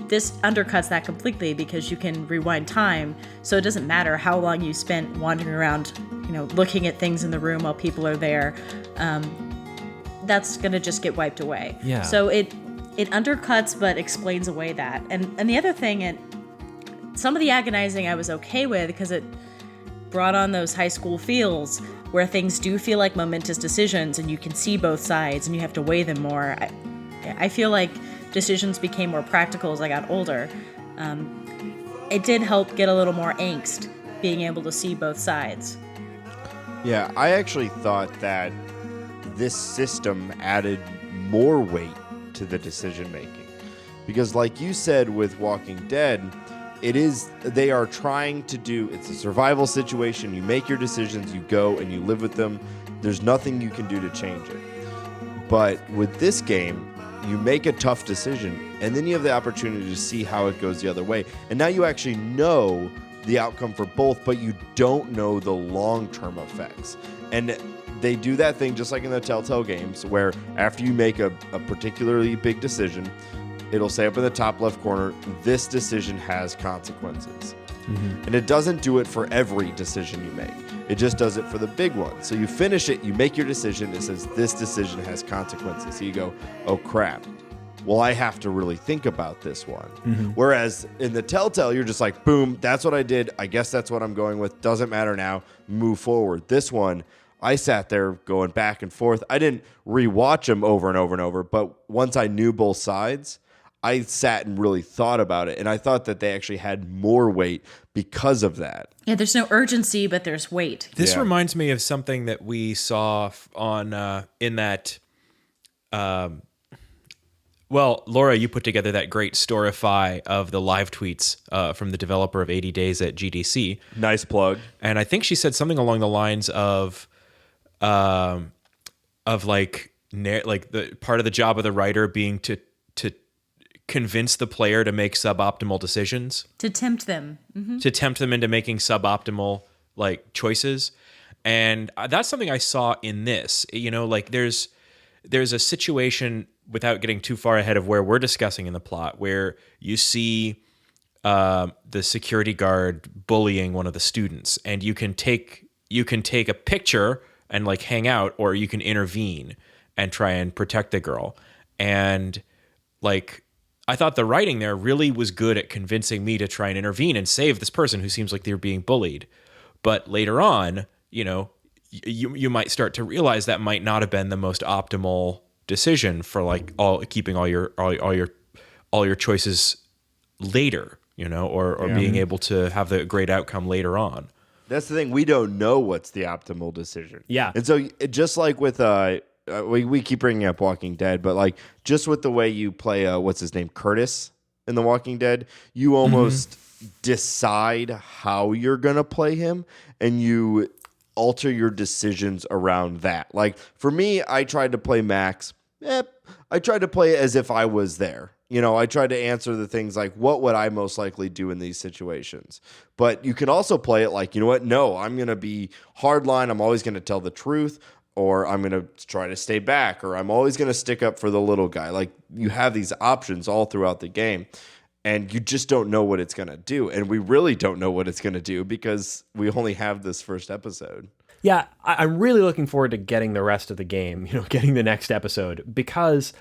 This undercuts that completely because you can rewind time, so it doesn't matter how long you spent wandering around, looking at things in the room while people are there. That's gonna just get wiped away. Yeah. So it undercuts but explains away that. And the other thing, some of the agonizing I was okay with because it brought on those high school feels where things do feel like momentous decisions and you can see both sides and you have to weigh them more. I feel like decisions became more practical as I got older. It did help get a little more angst being able to see both sides. Yeah, I actually thought that this system added more weight to the decision making. Because like you said with Walking Dead, they are trying to do, it's a survival situation. You make your decisions, you go and you live with them. There's nothing you can do to change it. But with this game, you make a tough decision and then you have the opportunity to see how it goes the other way. And now you actually know the outcome for both, but you don't know the long-term effects. And they do that thing just like in the Telltale games where after you make a particularly big decision, it'll say up in the top left corner, this decision has consequences. Mm-hmm. And it doesn't do it for every decision you make. It just does it for the big one. So you finish it, you make your decision, it says this decision has consequences. So you go, oh crap. Well, I have to really think about this one. Mm-hmm. Whereas in the Telltale, you're just like, boom, that's what I did. I guess that's what I'm going with. Doesn't matter now. Move forward. This one, I sat there going back and forth. I didn't rewatch them over and over and over, but once I knew both sides, I sat and really thought about it. And I thought that they actually had more weight because of that. Yeah, there's no urgency, but there's weight. This reminds me of something that we saw on in that... Well, Laura, you put together that great storify of the live tweets from the developer of 80 Days at GDC. Nice plug. And I think she said something along the lines of the part of the job of the writer being to convince the player to make suboptimal decisions. To tempt them. Mm-hmm. To tempt them into making suboptimal choices. And that's something I saw in this. There's a situation, without getting too far ahead of where we're discussing in the plot, where you see the security guard bullying one of the students, and you can take a picture and hang out, or you can intervene and try and protect the girl. And I thought the writing there really was good at convincing me to try and intervene and save this person who seems like they're being bullied. But later on, you might start to realize that might not have been the most optimal decision for keeping all your choices later, or being able to have the great outcome later on. That's the thing. We don't know what's the optimal decision. Yeah. And so just like with we keep bringing up Walking Dead, but just with the way you play what's his name, Curtis in The Walking Dead, you almost decide how you're gonna play him, and you alter your decisions around that. For me, I tried to play Max. I tried to play it as if I was there. I tried to answer the things like, what would I most likely do in these situations? But you can also play it you know what? No, I'm going to be hardline. I'm always going to tell the truth, or I'm going to try to stay back, or I'm always going to stick up for the little guy. You have these options all throughout the game, and you just don't know what it's going to do. And we really don't know what it's going to do because we only have this first episode. Yeah, I'm really looking forward to getting the rest of the game, getting the next episode, because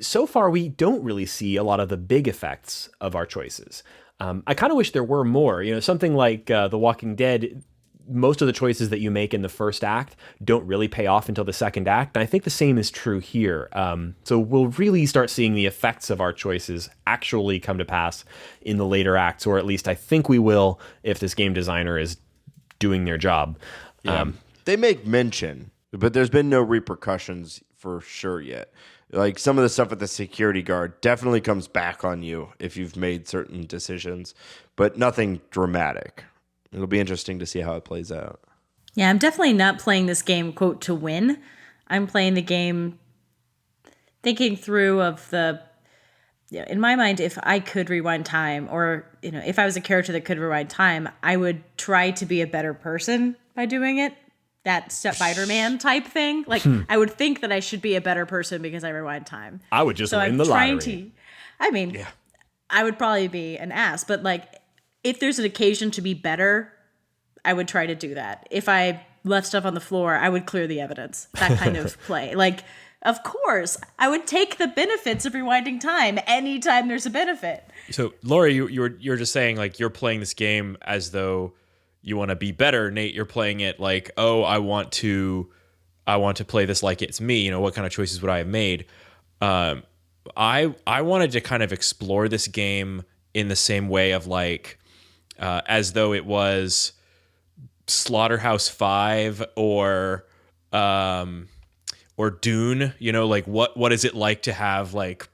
so far we don't really see a lot of the big effects of our choices. I kind of wish there were more, something like The Walking Dead. Most of the choices that you make in the first act don't really pay off until the second act. And I think the same is true here. So we'll really start seeing the effects of our choices actually come to pass in the later acts, or at least I think we will if this game designer is doing their job. Yeah. They make mention, but there's been no repercussions for sure yet. Some of the stuff with the security guard definitely comes back on you if you've made certain decisions, but nothing dramatic. It'll be interesting to see how it plays out. Yeah, I'm definitely not playing this game, quote, to win. I'm playing the game thinking through of the Yeah, in my mind, if I could rewind time, or if I was a character that could rewind time, I would try to be a better person by doing it. That Spider-Man type thing. Like, I would think that I should be a better person because I rewind time. I would just So win I'm the trying lottery. I mean, I would probably be an ass, but like, if there's an occasion to be better, I would try to do that. If I left stuff on the floor, I would clear the evidence. That kind of play. Like, of course, I would take the benefits of rewinding time anytime there's a benefit. So, Lori, you're just saying like you're playing this game as though you want to be better. Nate, you're playing it like, oh, I want to play this like it's me. You know, what kind of choices would I have made? I wanted to kind of explore this game in the same way of like, as though it was Slaughterhouse 5 or Dune. You know, like what is it like to have like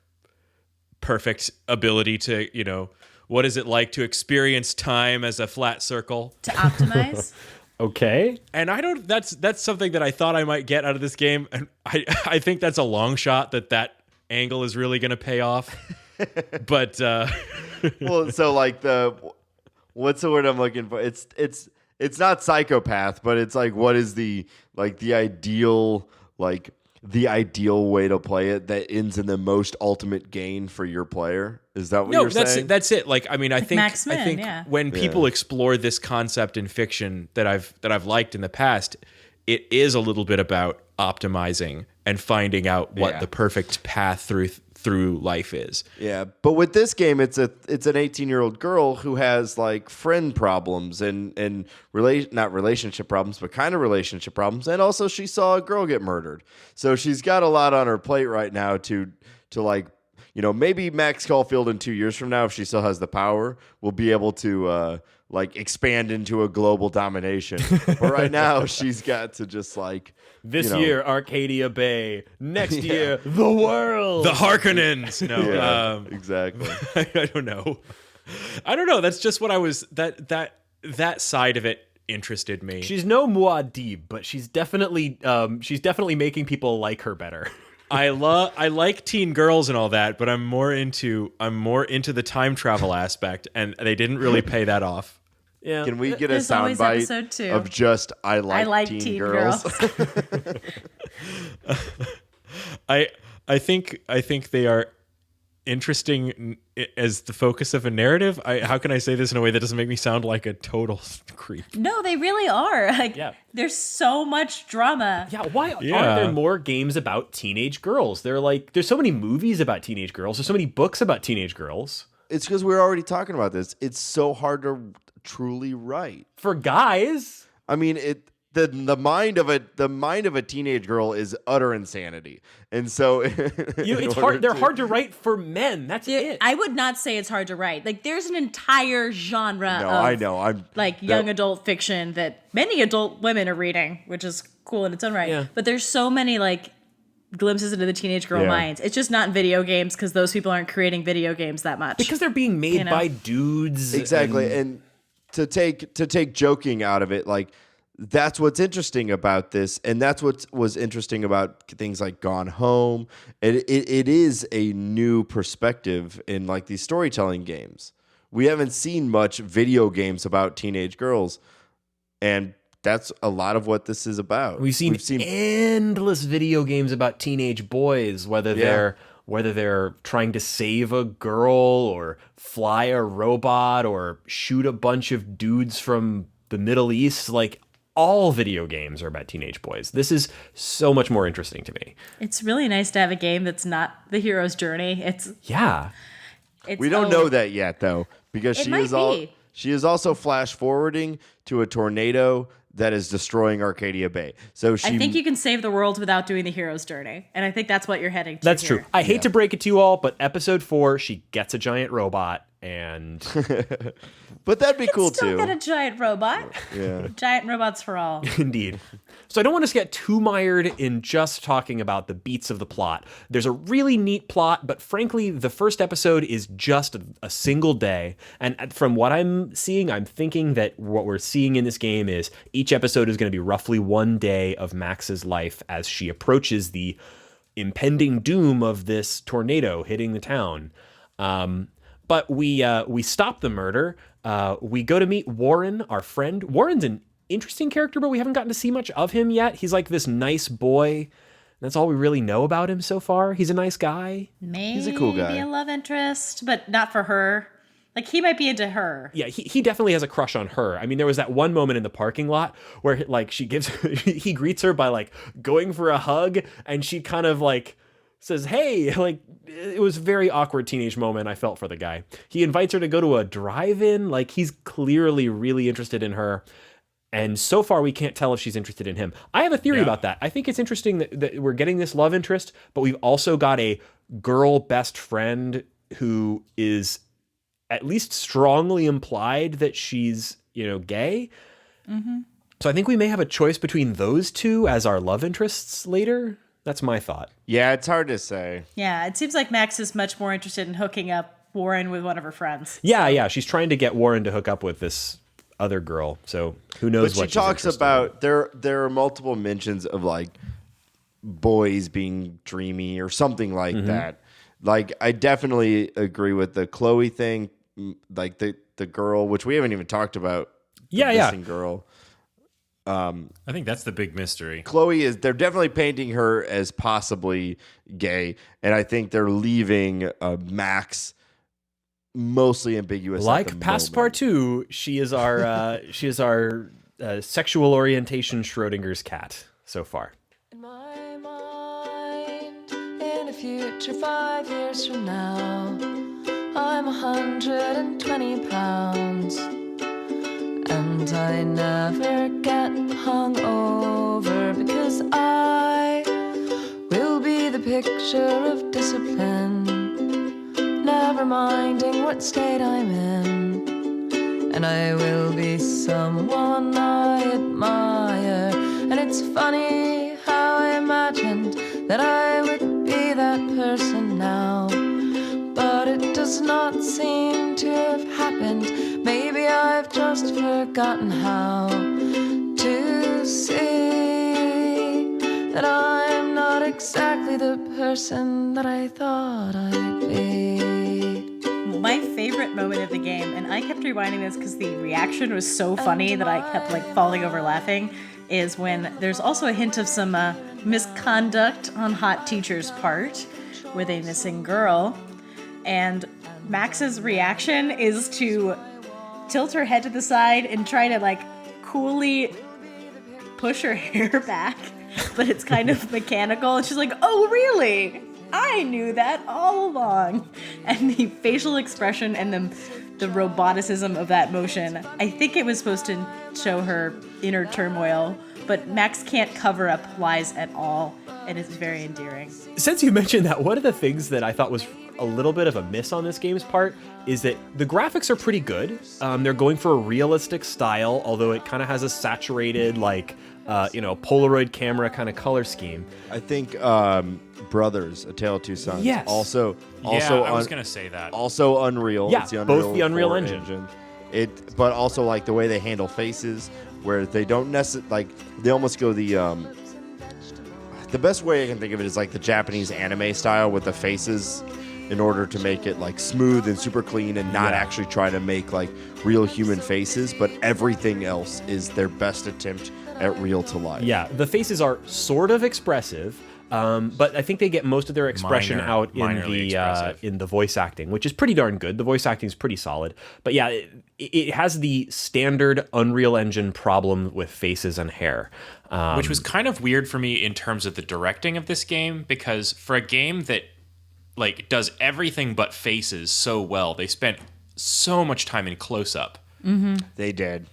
perfect ability to, what is it like to experience time as a flat circle? To optimize? Okay. And that's something that I thought I might get out of this game. And I think that's a long shot that angle is really going to pay off. But, Well, so like what's the word I'm looking for? It's not psychopath, but it's like, what is the ideal way to play it that ends in the most ultimate gain for your player? Is that what you're saying? That's it. Like, I mean, I think yeah. when people explore this concept in fiction that I've liked in the past, it is a little bit about optimizing and finding out what the perfect path through life is. Yeah, but with this game, it's an 18-year-old girl who has like friend problems and not relationship problems, but kind of relationship problems, and also she saw a girl get murdered, so she's got a lot on her plate right now to like, maybe Max Caulfield in 2 years from now, if she still has the power, will be able to like expand into a global domination. But right now, she's got to just like. This year, Arcadia Bay. Next year, the world. The Harkonnens. No, exactly. I don't know. That's just what I was. That side of it interested me. She's no Muad'Dib, but she's definitely making people like her better. I like teen girls and all that, but I'm more into the time travel aspect, and they didn't really pay that off. Yeah. Can we get a There's always soundbite episode 2. of just I like teen girls? I think they are interesting as the focus of a narrative. How can I say this in a way that doesn't make me sound like a total creep? No, they really are. Like, there's so much drama. Yeah, why aren't there more games about teenage girls? There's so many movies about teenage girls. There's so many books about teenage girls. It's because we're already talking about this. It's so hard to truly write for guys. I mean, the mind of a teenage girl is utter insanity, and so it's hard. They're hard to write for men. That's it. I would not say it's hard to write. Like, there's an entire genre. No, of, I know. I'm like young adult fiction that many adult women are reading, which is cool in its own right. Yeah. But there's so many like glimpses into the teenage girl minds. It's just not in video games because those people aren't creating video games that much because they're being made by dudes. Exactly, and to take joking out of it, like. That's what's interesting about this, and that's what was interesting about things like Gone Home. It is a new perspective in like these storytelling games. We haven't seen much video games about teenage girls, and that's a lot of what this is about. We've seen endless video games about teenage boys, whether they're trying to save a girl or fly a robot or shoot a bunch of dudes from the Middle East, like. All video games are about teenage boys. This is so much more interesting to me. It's really nice to have a game that's not the hero's journey. We don't know that yet, though, because she is also flash forwarding to a tornado that is destroying Arcadia Bay. So I think you can save the world without doing the hero's journey, and I think that's what you're heading to. That's here. true. I hate to break it to you all, but episode 4, she gets a giant robot, and but that'd be cool still too. Get a giant robot. Yeah, giant robots for all. Indeed. So I don't want us to get too mired in just talking about the beats of the plot. There's a really neat plot, but frankly, the first episode is just a single day. And from what I'm seeing, I'm thinking that what we're seeing in this game is each episode is going to be roughly one day of Max's life as she approaches the impending doom of this tornado hitting the town. But we stop the murder. We go to meet Warren, our friend. Warren's an interesting character, but we haven't gotten to see much of him yet. He's like this nice boy. That's all we really know about him so far. He's a nice guy. Maybe He's a cool guy. a love interest, but not for her. Like, he might be into her. Yeah, he definitely has a crush on her. I mean, there was that one moment in the parking lot where like he greets her by like going for a hug, and she kind of like says, "Hey," like it was a very awkward teenage moment I felt for the guy. He invites her to go to a drive-in, like he's clearly really interested in her. And so far, we can't tell if she's interested in him. I have a theory about that. I think it's interesting that we're getting this love interest, but we've also got a girl best friend who is at least strongly implied that she's, gay. Mm-hmm. So I think we may have a choice between those two as our love interests later. That's my thought. Yeah, it's hard to say. Yeah, it seems like Max is much more interested in hooking up Warren with one of her friends. Yeah. She's trying to get Warren to hook up with this other girl. So who knows what she talks about. There are multiple mentions of like boys being dreamy or something like that. Like, I definitely agree with the Chloe thing, like the girl, which we haven't even talked about. The missing girl. I think that's the big mystery. Chloe they're definitely painting her as possibly gay, and I think they're leaving Max mostly ambiguous. Like at the Passepartout, she is our sexual orientation Schrodinger's cat so far. In my mind, in a future 5 years from now, I'm 120 pounds, and I never get hung over because I will be the picture of discipline, never minding what state I'm in, and I will be someone I admire. And it's funny how I imagined that I would be that person now, but it does not seem to have happened. Maybe I've just forgotten how to see that I'm not exactly the person that I thought I'd be. My favorite moment of the game, and I kept rewinding this because the reaction was so funny that I kept like falling over laughing, is when there's also a hint of some misconduct on Hot Teacher's part with a missing girl, and Max's reaction is to tilt her head to the side and try to like coolly push her hair back, but it's kind of mechanical, and she's like, "Oh, really? I knew that all along." And the facial expression and the roboticism of that motion, I think it was supposed to show her inner turmoil, but Max can't cover up lies at all, and it's very endearing. Since you mentioned that, one of the things that I thought was a little bit of a miss on this game's part is that the graphics are pretty good. They're going for a realistic style, although it kind of has a saturated, like, Polaroid camera kind of color scheme. I think Brothers, A Tale of Two Sons. Yes. Also, I was gonna say that. Also Unreal. Yeah, it's the both the Unreal 4 Engine. But also like the way they handle faces, where they don't necessarily like they almost go the best way I can think of it is like the Japanese anime style with the faces, in order to make it like smooth and super clean and not actually try to make like real human faces, but everything else is their best attempt at real to life. Yeah, the faces are sort of expressive, but I think they get most of their expression out in the voice acting, which is pretty darn good. The voice acting is pretty solid. But yeah, it has the standard Unreal Engine problem with faces and hair. Which was kind of weird for me in terms of the directing of this game, because for a game that like does everything but faces so well, they spent so much time in close-up. Mm-hmm. They did.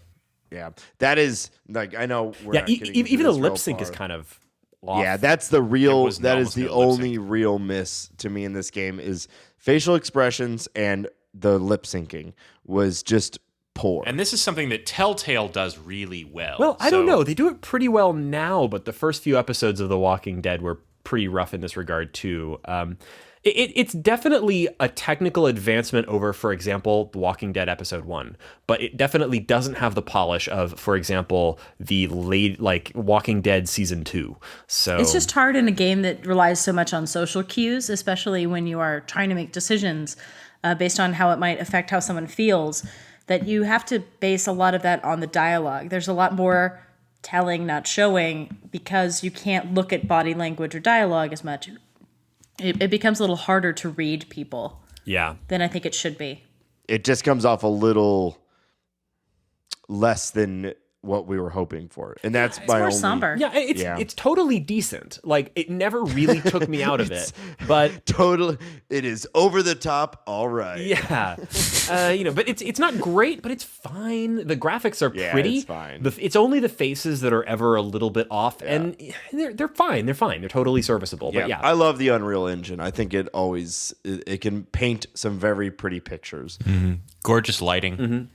Yeah. That is like, I know we're not getting into even the this lip real sync far. is kind of off. Yeah, that's the real. That is almost the no lip only real miss to me in this game is facial expressions, and the lip syncing was just poor. And this is something that Telltale does really well. Well, I don't know. They do it pretty well now, but the first few episodes of The Walking Dead were pretty rough in this regard too. It's definitely a technical advancement over, for example, The Walking Dead episode 1, but it definitely doesn't have the polish of, for example, the Walking Dead season 2. So it's just hard in a game that relies so much on social cues, especially when you are trying to make decisions based on how it might affect how someone feels, that you have to base a lot of that on the dialogue. There's a lot more telling, not showing, because you can't look at body language or dialogue as much. It becomes a little harder to read people than I think it should be. It just comes off a little less than what we were hoping for, and that's It's my more only. somber. Yeah, it's totally decent. Like, it never really took me out of it, but Totally, it is over the top. All right. yeah, but it's not great, but it's fine. The graphics are pretty. It's fine. It's only the faces that are ever a little bit off, and they're fine. They're fine. They're totally serviceable. But yeah, I love the Unreal Engine. I think it can paint some very pretty pictures. Gorgeous lighting.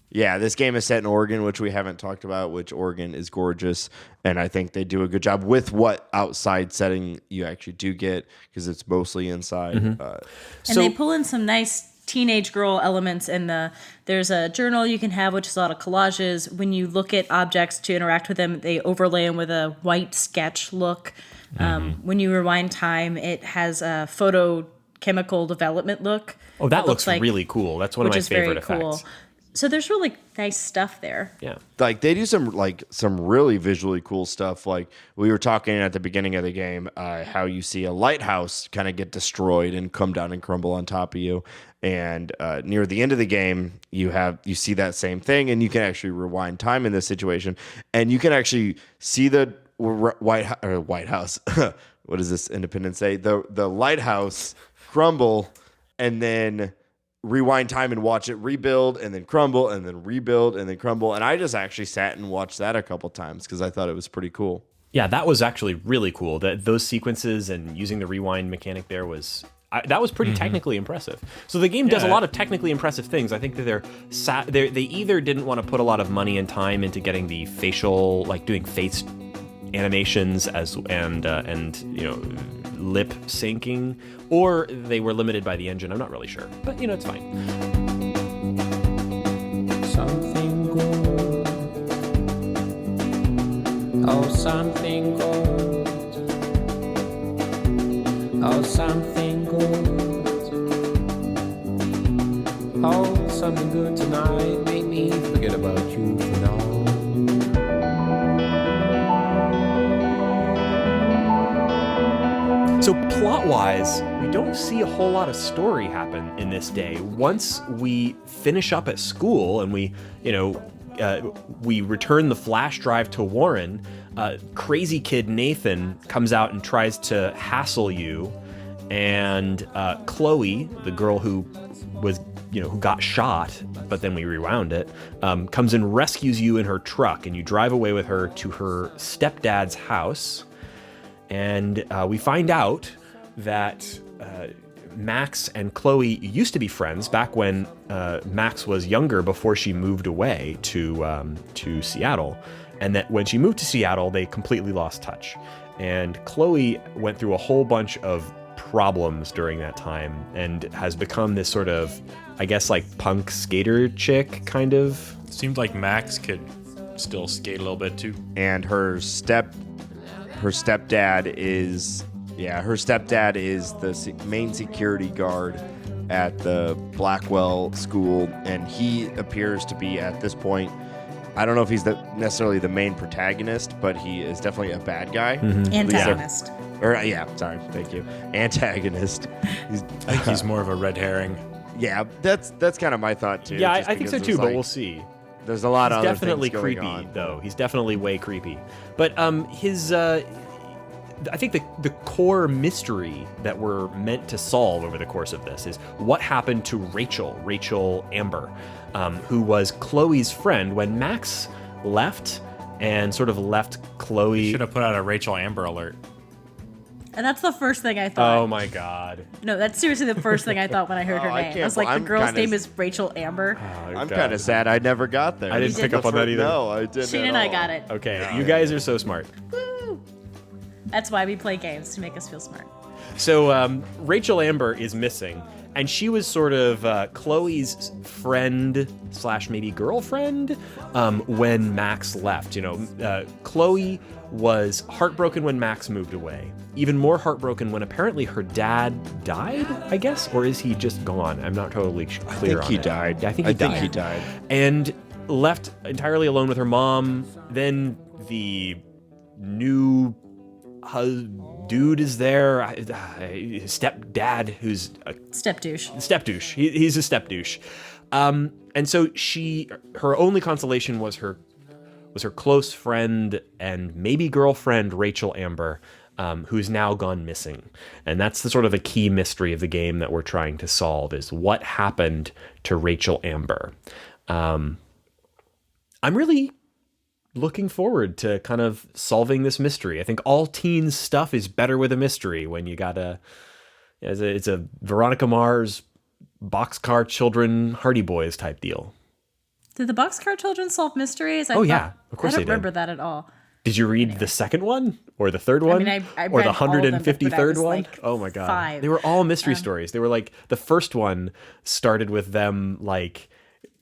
Yeah, this game is set in Oregon, which we haven't talked about, which Oregon is gorgeous. And I think they do a good job with what outside setting you actually do get, because it's mostly inside. And they pull in some nice teenage girl elements there's a journal you can have, which is a lot of collages. When you look at objects to interact with them, they overlay them with a white sketch look. When you rewind time, it has a photochemical development look. oh, that looks like, really cool. That's one of my favorite effects. So there's really nice stuff there. Yeah. Like, they do some really visually cool stuff. Like, we were talking at the beginning of the game, how you see a lighthouse kind of get destroyed and come down and crumble on top of you. And near the end of the game, you see that same thing, and you can actually rewind time in this situation, and you can actually see the White House. What does this Independence Day? The lighthouse crumble, and then rewind time and watch it rebuild and then crumble and then rebuild and then crumble. And I just actually sat and watched that a couple times because I thought it was pretty cool. Yeah, that was actually really cool. Those sequences and using the rewind mechanic there was pretty technically impressive. So the game does a lot of technically impressive things. I think that they either didn't want to put a lot of money and time into getting the facial, like doing face animations and lip syncing, or they were limited by the engine. I'm not really sure, but it's fine. Something good. Oh, something good. Oh, something good. Oh, something good tonight. Make me forget about you for now. So plot-wise, we don't see a whole lot of story happen in this day. Once we finish up at school and we return the flash drive to Warren, crazy kid Nathan comes out and tries to hassle you, and Chloe, the girl who was who got shot, but then we rewound it, comes and rescues you in her truck, and you drive away with her to her stepdad's house. And we find out that Max and Chloe used to be friends back when Max was younger, before she moved away to Seattle. And that when she moved to Seattle, they completely lost touch. And Chloe went through a whole bunch of problems during that time and has become this sort of, I guess, like punk skater chick, kind of. Seemed like Max could still skate a little bit too. And her stepdad is the main security guard at the Blackwell school, and he appears to be, at this point, I don't know if he's necessarily the main protagonist, but he is definitely a bad guy. Antagonist. Thank you. Antagonist. I think he's more of a red herring. Yeah, that's kind of my thought too. Yeah, I think so too, but we'll see. There's a lot of other definitely things going creepy, on. though. He's definitely way creepy. But I think the core mystery that we're meant to solve over the course of this is what happened to Rachel Amber, who was Chloe's friend when Max left and sort of left Chloe. Should have put out a Rachel Amber alert. And that's the first thing I thought. Oh my God. No, that's seriously the first thing I thought when I heard her name. I was like, the girl's name is Rachel Amber. I'm kind of sad I never got there. I didn't pick up on that either. No, I didn't. Sheen and I got it. Okay, you guys are so smart. Woo! That's why we play games, to make us feel smart. So Rachel Amber is missing, and she was sort of Chloe's friend slash maybe girlfriend when Max left. You know, Chloe was heartbroken when Max moved away. Even more heartbroken when apparently her dad died, I guess, or is he just gone? I'm not totally clear on it. I think he died. Yeah, I think he died. And left entirely alone with her mom. Then the new dude is there, stepdad, who's a Step douche. step douche. He's a step douche. And so her only consolation was her close friend and maybe girlfriend, Rachel Amber, who's now gone missing. And that's the sort of the key mystery of the game that we're trying to solve, is what happened to Rachel Amber. I'm really looking forward to kind of solving this mystery. I think all teens stuff is better with a mystery when you got it's a Veronica Mars, Boxcar Children, Hardy Boys type deal. Did the Boxcar Children solve mysteries? Yeah, of course I they don't did. remember that at all. Did you read the second one or the third one? I or read the all of them, but I 153rd was, one? like, Oh my God. 5. They were all mystery stories. They were like, the first one started with them like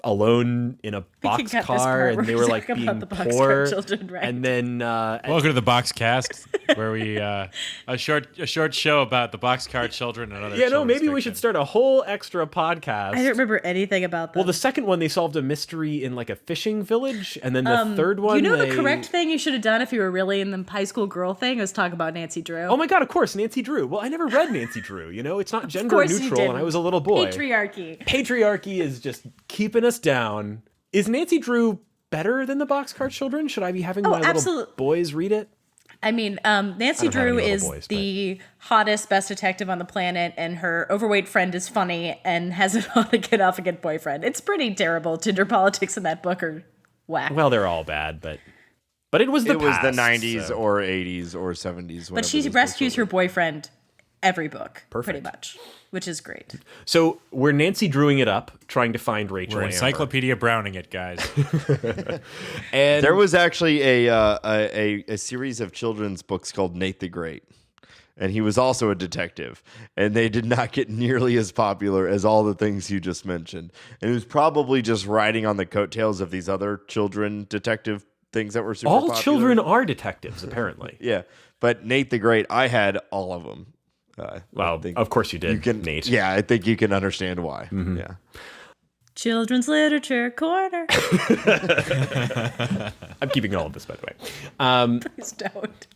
alone in a can cut this part boxcar, where and they we were like talk about being the Boxcar poor. Children, right? And then Welcome to the Box Cast, where we a short show about the Boxcar Children and other. maybe we should start a whole extra podcast. I don't remember anything about them. Well, the second one, they solved a mystery in like a fishing village, and then the third one, the correct thing you should have done if you were really in the high school girl thing was talk about Nancy Drew. Oh my God, of course, Nancy Drew. Well, I never read Nancy Drew, it's not gender course you neutral, and I didn't. was a little boy. Patriarchy. Is just keeping us down. Is Nancy Drew better than the Boxcar Children? Should I be having my little boys read it? I mean, Nancy I don't have Drew any is little boys, the hottest, best detective on the planet, and her overweight friend is funny and has it on to get off a good boyfriend. It's pretty terrible. Gender politics in that book are whack. Well, they're all bad, but it was the was the past, 90s so. or 80s or 70s. But she rescues her boyfriend every book, pretty Perfect. much, which is great. So we're Nancy Drewing it up, trying to find Rachel. We're Amber. Encyclopedia Browning it, guys. And There was actually a series of children's books called Nate the Great, and he was also a detective, and they did not get nearly as popular as all the things you just mentioned. And it was probably just riding on the coattails of these other children detective things that were super all popular. children are detectives, apparently. Yeah, but Nate the Great, I had all of them. Well, of course you did, Nate. Yeah, I think you can understand why. Mm-hmm. Yeah. Children's Literature Corner. I'm keeping all of this, by the way. Please don't.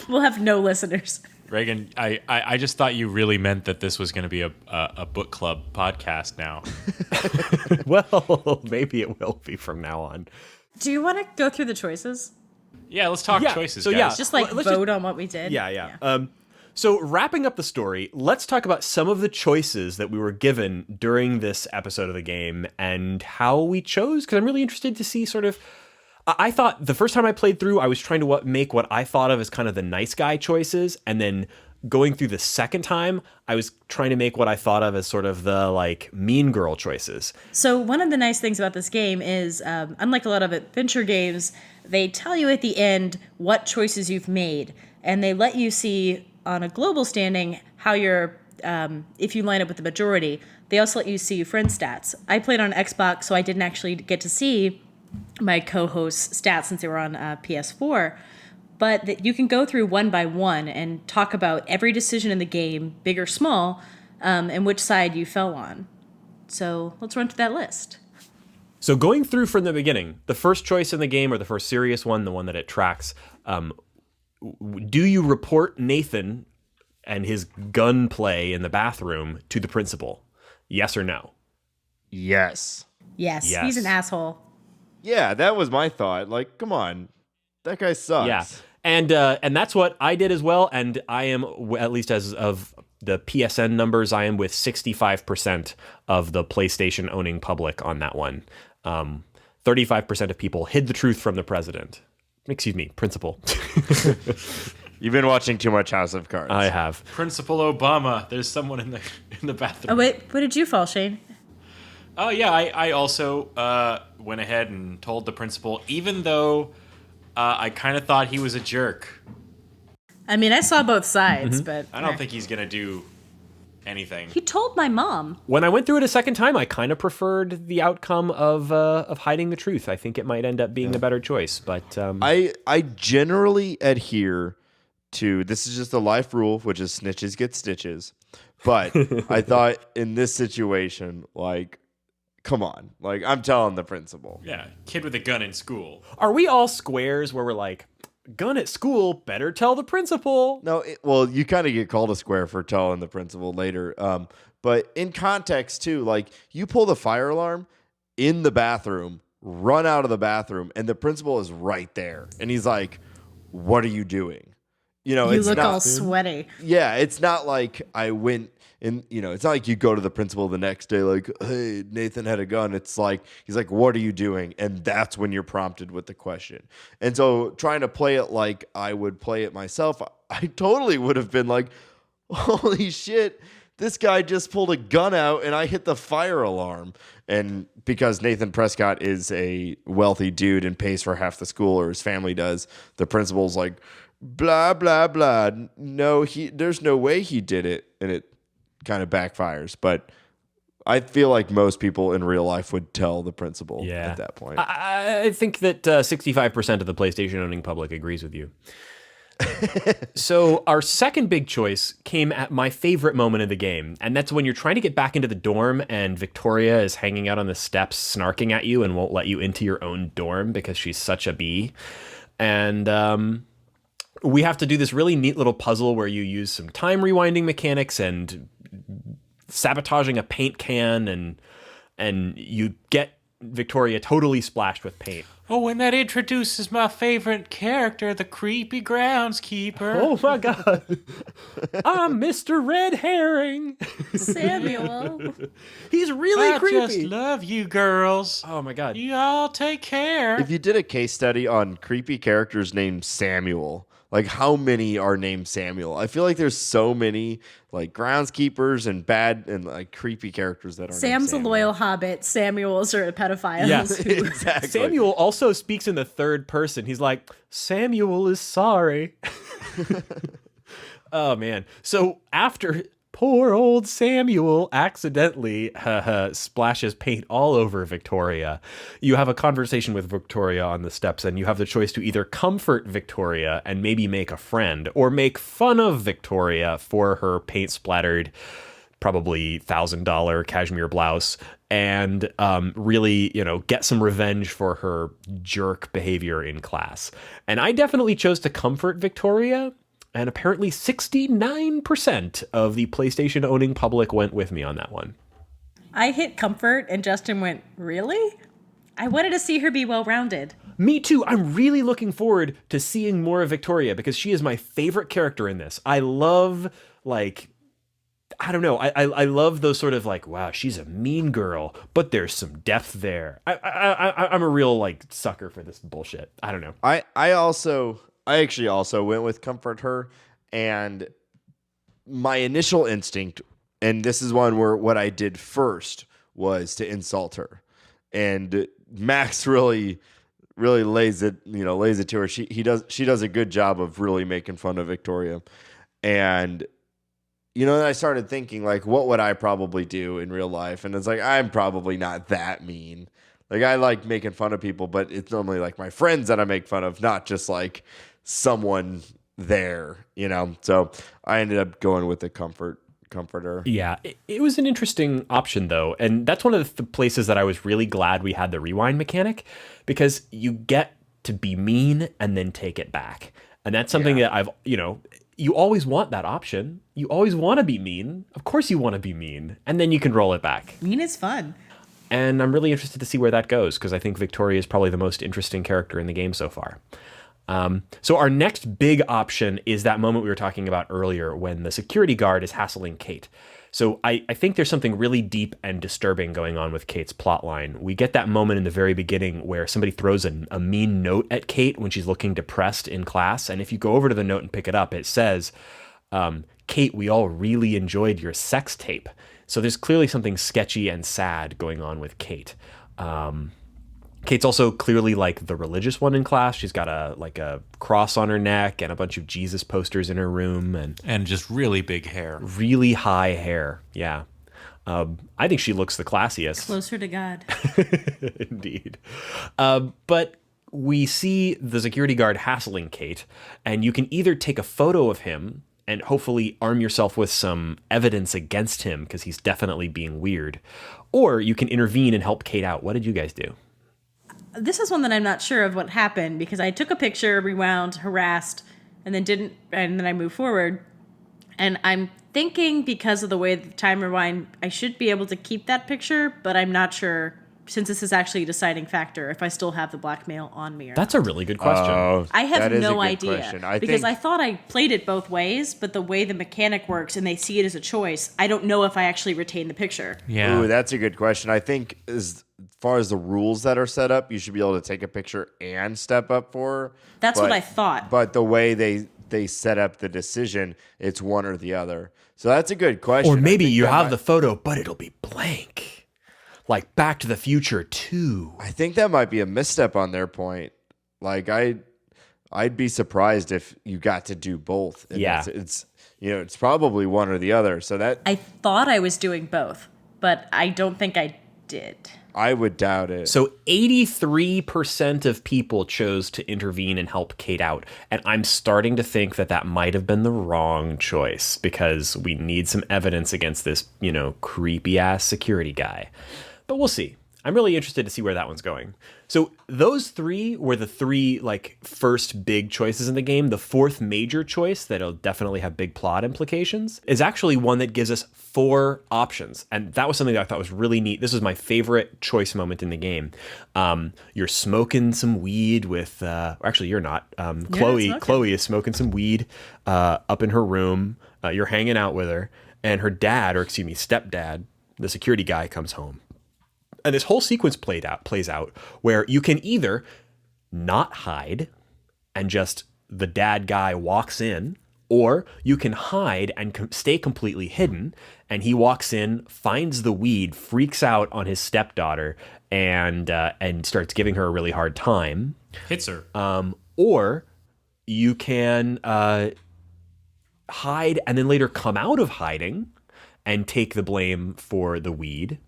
We'll have no listeners. Reagan, I just thought you really meant that this was going to be a book club podcast now. Well, maybe it will be from now on. Do you want to go through the choices? Yeah, let's talk choices, so guys. yeah. Just like Let's vote on what we did? Yeah. So wrapping up the story, let's talk about some of the choices that we were given during this episode of the game and how we chose, because I'm really interested to see sort of... I thought the first time I played through, I was trying to make what I thought of as kind of the nice guy choices, and then going through the second time, I was trying to make what I thought of as sort of the like mean girl choices. So one of the nice things about this game is, unlike a lot of adventure games, they tell you at the end what choices you've made, and they let you see on a global standing how you're, if you line up with the majority. They also let you see your friend stats. I played on Xbox, so I didn't actually get to see my co-hosts' stats since they were on PS4. But that you can go through one by one and talk about every decision in the game, big or small, and which side you fell on. So let's run through that list. So going through from the beginning, the first choice in the game, or the first serious one, the one that it tracks, do you report Nathan and his gunplay in the bathroom to the principal? Yes or no? Yes. Yes, Yes. he's an asshole. Yeah, that was my thought. Like, come on. That guy sucks. Yeah. And that's what I did as well. And I am, at least as of the PSN numbers, I am with 65% of the PlayStation owning public on that one. 35% of people hid the truth from the president. Excuse me, principal. You've been watching too much House of Cards. I have. Principal Obama. There's someone in the bathroom. Oh, wait, what did you fall, Shane? Oh yeah, I also went ahead and told the principal, even though I kind of thought he was a jerk. I mean, I saw both sides, but I don't think he's gonna do anything. He told my mom. When I went through it a second time, I kind of preferred the outcome of hiding the truth. I think it might end up being a better choice. But I generally adhere to, this is just a life rule, which is snitches get stitches. But I thought in this situation, like, come on, like, I'm telling the principal. Yeah, kid with a gun in school. are we all squares where we're like, gun at school, better tell the principal? No, well, you kind of get called a square for telling the principal later. But in context too, like, you pull the fire alarm in the bathroom, run out of the bathroom, and the principal is right there, and he's like, "What are you doing?" You know, You it's look not, all sweaty. Yeah, it's not like I went and, you know, it's not like you go to the principal the next day like, "Hey, Nathan had a gun." It's like, he's like, "What are you doing?" And that's when you're prompted with the question. And so trying to play it like I would play it myself, I totally would have been like, "Holy shit, this guy just pulled a gun out and I hit the fire alarm." And because Nathan Prescott is a wealthy dude and pays for half the school, or his family does, the principal's like, blah, blah, blah. No, there's no way he did it. And it kind of backfires. But I feel like most people in real life would tell the principal at that point. I think that 65% of the PlayStation owning public agrees with you. So our second big choice came at my favorite moment of the game, and that's when you're trying to get back into the dorm and Victoria is hanging out on the steps snarking at you and won't let you into your own dorm because she's such a bee. And we have to do this really neat little puzzle where you use some time rewinding mechanics and sabotaging a paint can, and you get Victoria totally splashed with paint. Oh, and that introduces my favorite character, the creepy groundskeeper. Oh my God. I'm Mr. Red Herring. Samuel. He's really I creepy. just love you girls. Oh my God. You all take care. If you did a case study on creepy characters named Samuel, like, how many are named Samuel? I feel like there's so many, like, groundskeepers and bad and, like, creepy characters that are named Sam's a Samuel. loyal hobbit. Samuel's are pedophiles. Yes. Exactly. Samuel also speaks in the third person. He's like, Samuel is sorry. Oh, man. So after poor old Samuel accidentally splashes paint all over Victoria, you have a conversation with Victoria on the steps, and you have the choice to either comfort Victoria and maybe make a friend, or make fun of Victoria for her paint-splattered, probably $1,000 cashmere blouse, and really, get some revenge for her jerk behavior in class. And I definitely chose to comfort Victoria. And apparently 69% of the PlayStation owning public went with me on that one. I hit comfort and Justin went, really? I wanted to see her be well-rounded. Me too. I'm really looking forward to seeing more of Victoria because she is my favorite character in this. I love, I don't know. I love those sort of wow, she's a mean girl, but there's some depth there. I'm a real sucker for this bullshit. I don't know. I actually also went with comfort her, and my initial instinct, and this is one where what I did first was to insult her, and Max really lays it to her. She does a good job of really making fun of Victoria, and then I started thinking what would I probably do in real life, and it's I'm probably not that mean. I like making fun of people, but it's normally my friends that I make fun of, not just someone there, So I ended up going with the comforter. Yeah, it was an interesting option though, and that's one of the places that I was really glad we had the rewind mechanic, because you get to be mean and then take it back, and that's something that I've you always want that option. You always want to be mean. Of course you want to be mean, and then you can roll it back. Mean is fun. And I'm really interested to see where that goes, because I think Victoria is probably the most interesting character in the game so far. So our next big option is that moment we were talking about earlier when the security guard is hassling Kate. So I think there's something really deep and disturbing going on with Kate's plotline. We get that moment in the very beginning where somebody throws a mean note at Kate when she's looking depressed in class. And if you go over to the note and pick it up, it says, Kate, we all really enjoyed your sex tape. So there's clearly something sketchy and sad going on with Kate. Kate's also clearly like the religious one in class. She's got a cross on her neck and a bunch of Jesus posters in her room And just really big hair. really high hair. Yeah. I think she looks the classiest. Closer to God. Indeed. But we see the security guard hassling Kate, and you can either take a photo of him and hopefully arm yourself with some evidence against him because he's definitely being weird, or you can intervene and help Kate out. What did you guys do? This is one that I'm not sure of what happened because I took a picture, rewound, harassed, and then I moved forward. And I'm thinking because of the way the time rewind, I should be able to keep that picture, but I'm not sure since this is actually a deciding factor if I still have the blackmail on me or That's a really good question. I have that is a no good idea question. because think- I thought I played it both ways, but the way the mechanic works and they see it as a choice, I don't know if I actually retain the picture. Yeah. Ooh, that's a good question. I think as far as the rules that are set up, you should be able to take a picture and step up for her. That's what I thought. But the way they set up the decision, it's one or the other. So that's a good question. Or maybe I think you that have might- the photo, but it'll be blank. Like Back to the Future 2. I think that might be a misstep on their point. Like I'd be surprised if you got to do both. And Yeah. it's probably one or the other. So that I thought I was doing both, but I don't think I did. I would doubt it. So 83% of people chose to intervene and help Kate out. And I'm starting to think that might have been the wrong choice because we need some evidence against this, creepy ass security guy. But we'll see. I'm really interested to see where that one's going. So those three were the three first big choices in the game. The fourth major choice that'll definitely have big plot implications is actually one that gives us 4 options. And that was something that I thought was really neat. This was my favorite choice moment in the game. You're smoking some weed with, actually you're not. Chloe is smoking some weed up in her room. You're hanging out with her and her stepdad, the security guy, comes home. And this whole sequence plays out where you can either not hide and just the dad guy walks in, or you can hide and stay completely hidden. And he walks in, finds the weed, freaks out on his stepdaughter, and starts giving her a really hard time. Hits her. Or you can hide and then later come out of hiding and take the blame for the weed.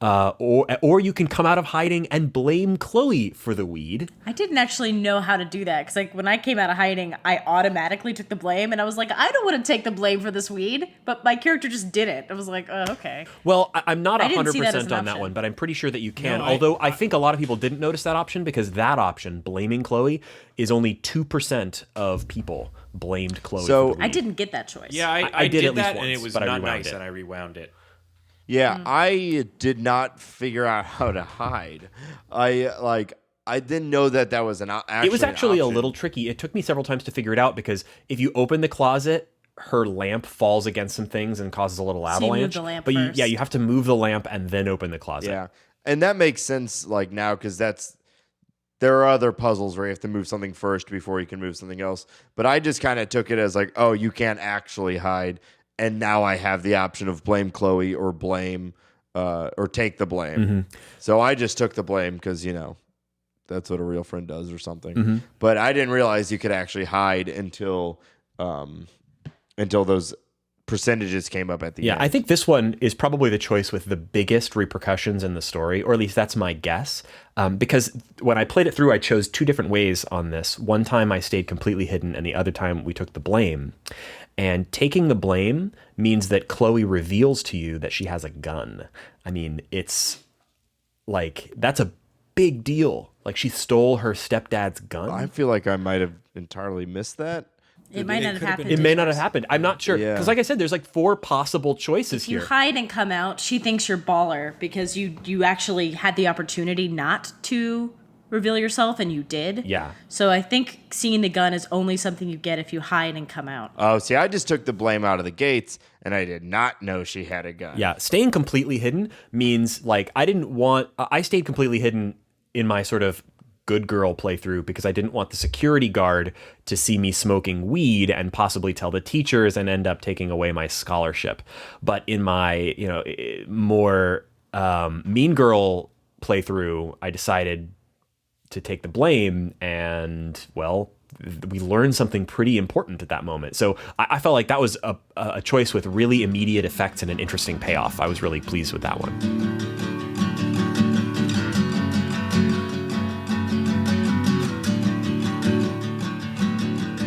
Or you can come out of hiding and blame Chloe for the weed. I didn't actually know how to do that because when I came out of hiding, I automatically took the blame and I was like, I don't want to take the blame for this weed, but my character just did it. I was like, oh, okay. Well, I'm not I didn't see that 100% as an on that option. one, but I'm pretty sure that you can. No, Although I think a lot of people didn't notice that option because that option, blaming Chloe, is only 2% of people blamed Chloe So- for the weed. I didn't get that choice. Yeah, I I did did at least that, and once, it was but I not rewound nice, it. and I rewound it. Yeah, I did not figure out how to hide. I didn't know that was It was actually a option. little tricky. It took me several times to figure it out because if you open the closet, her lamp falls against some things and causes a little So you move avalanche. the lamp but first. you have to move the lamp and then open the closet. Yeah, and that makes sense now because there are other puzzles where you have to move something first before you can move something else. But I just kind of took it as oh, you can't actually hide, and now I have the option of blame Chloe or blame or take the blame. Mm-hmm. So I just took the blame because that's what a real friend does or something. Mm-hmm. But I didn't realize you could actually hide until those percentages came up at the end. I think this one is probably the choice with the biggest repercussions in the story, or at least that's my guess. Because when I played it through, I chose 2 different ways on this. One time I stayed completely hidden, and the other time we took the blame. And taking the blame means that Chloe reveals to you that she has a gun. I mean, it's that's a big deal. She stole her stepdad's gun. I feel like I might have entirely missed that. It might not have happened. It may not have happened. I'm not sure. Yeah. Because like I said, there's 4 possible choices You here. hide and come out. She thinks you're baller because you actually had the opportunity not to reveal yourself, and you did. Yeah. So I think seeing the gun is only something you get if you hide and come out. Oh, see, I just took the blame out of the gates, and I did not know she had a gun. Yeah, staying completely hidden means I stayed completely hidden in my sort of good girl playthrough because I didn't want the security guard to see me smoking weed and possibly tell the teachers and end up taking away my scholarship. But in my, more Mean Girl playthrough, I decided to take the blame, and well, we learned something pretty important at that moment. So I felt like that was a choice with really immediate effects and an interesting payoff. I was really pleased with that one.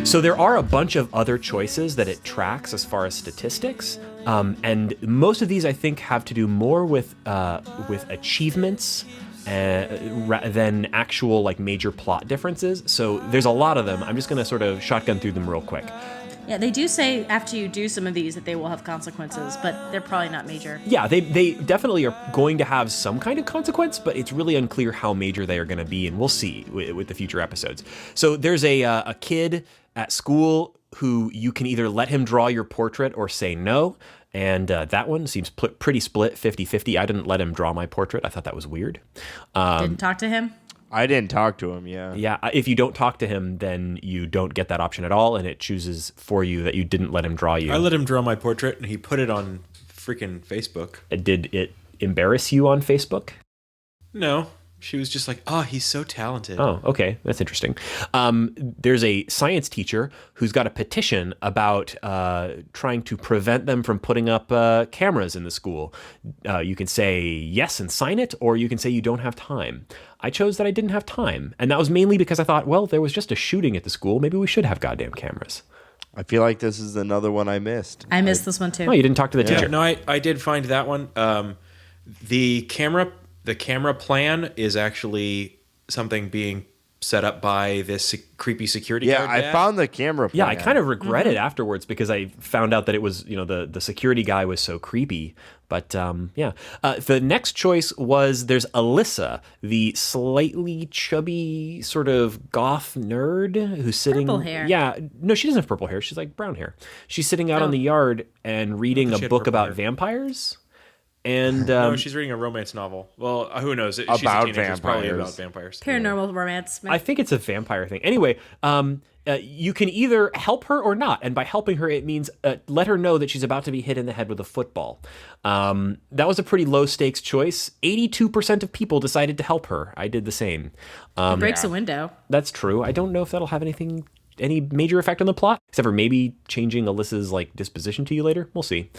So there are a bunch of other choices that it tracks as far as statistics, and most of these I think have to do more with achievements than actual like major plot differences. So there's a lot of them. I'm just going to sort of shotgun through them real quick. Yeah, they do say after you do some of these that they will have consequences, but they're probably not major. Yeah, they definitely are going to have some kind of consequence, but it's really unclear how major they are going to be, and we'll see with the future episodes. So there's a kid at school who you can either let him draw your portrait or say no, and that one seems pretty split, 50-50. I didn't let him draw my portrait. I thought that was weird. Didn't talk to him? I didn't talk to him, yeah. Yeah, if you don't talk to him, then you don't get that option at all, and it chooses for you that you didn't let him draw you. I let him draw my portrait, and he put it on freaking Facebook. Did it embarrass you on Facebook? No. She was just like, oh, he's so talented. Oh, okay. That's interesting. There's a science teacher who's got a petition about trying to prevent them from putting up cameras in the school. You can say yes and sign it, or you can say you don't have time. I chose that I didn't have time. And that was mainly because I thought, well, there was just a shooting at the school. Maybe we should have goddamn cameras. I feel like this is another one I missed. I missed this one too. Oh, you didn't talk to the teacher. No, I did find that one. The camera plan is actually something being set up by this creepy security guard. Yeah, I found the camera plan. Yeah, I kind of regret it afterwards because I found out that it was, the security guy was so creepy. But yeah, the next choice was there's Alyssa, the slightly chubby sort of goth nerd who's sitting. Purple hair. Yeah, no, she doesn't have purple hair. She's like brown hair. She's sitting out on the yard and reading a book about vampires. And no, she's reading a romance novel. Well, who knows? She's About a teenager. It's probably vampires. about vampires. Paranormal romance. I think it's a vampire thing. Anyway, you can either help her or not. And by helping her, it means let her know that she's about to be hit in the head with a football. That was a pretty low stakes choice. 82% of people decided to help her. I did the same. It breaks a window. That's true. I don't know if that'll have any major effect on the plot, except for maybe changing Alyssa's disposition to you later. We'll see.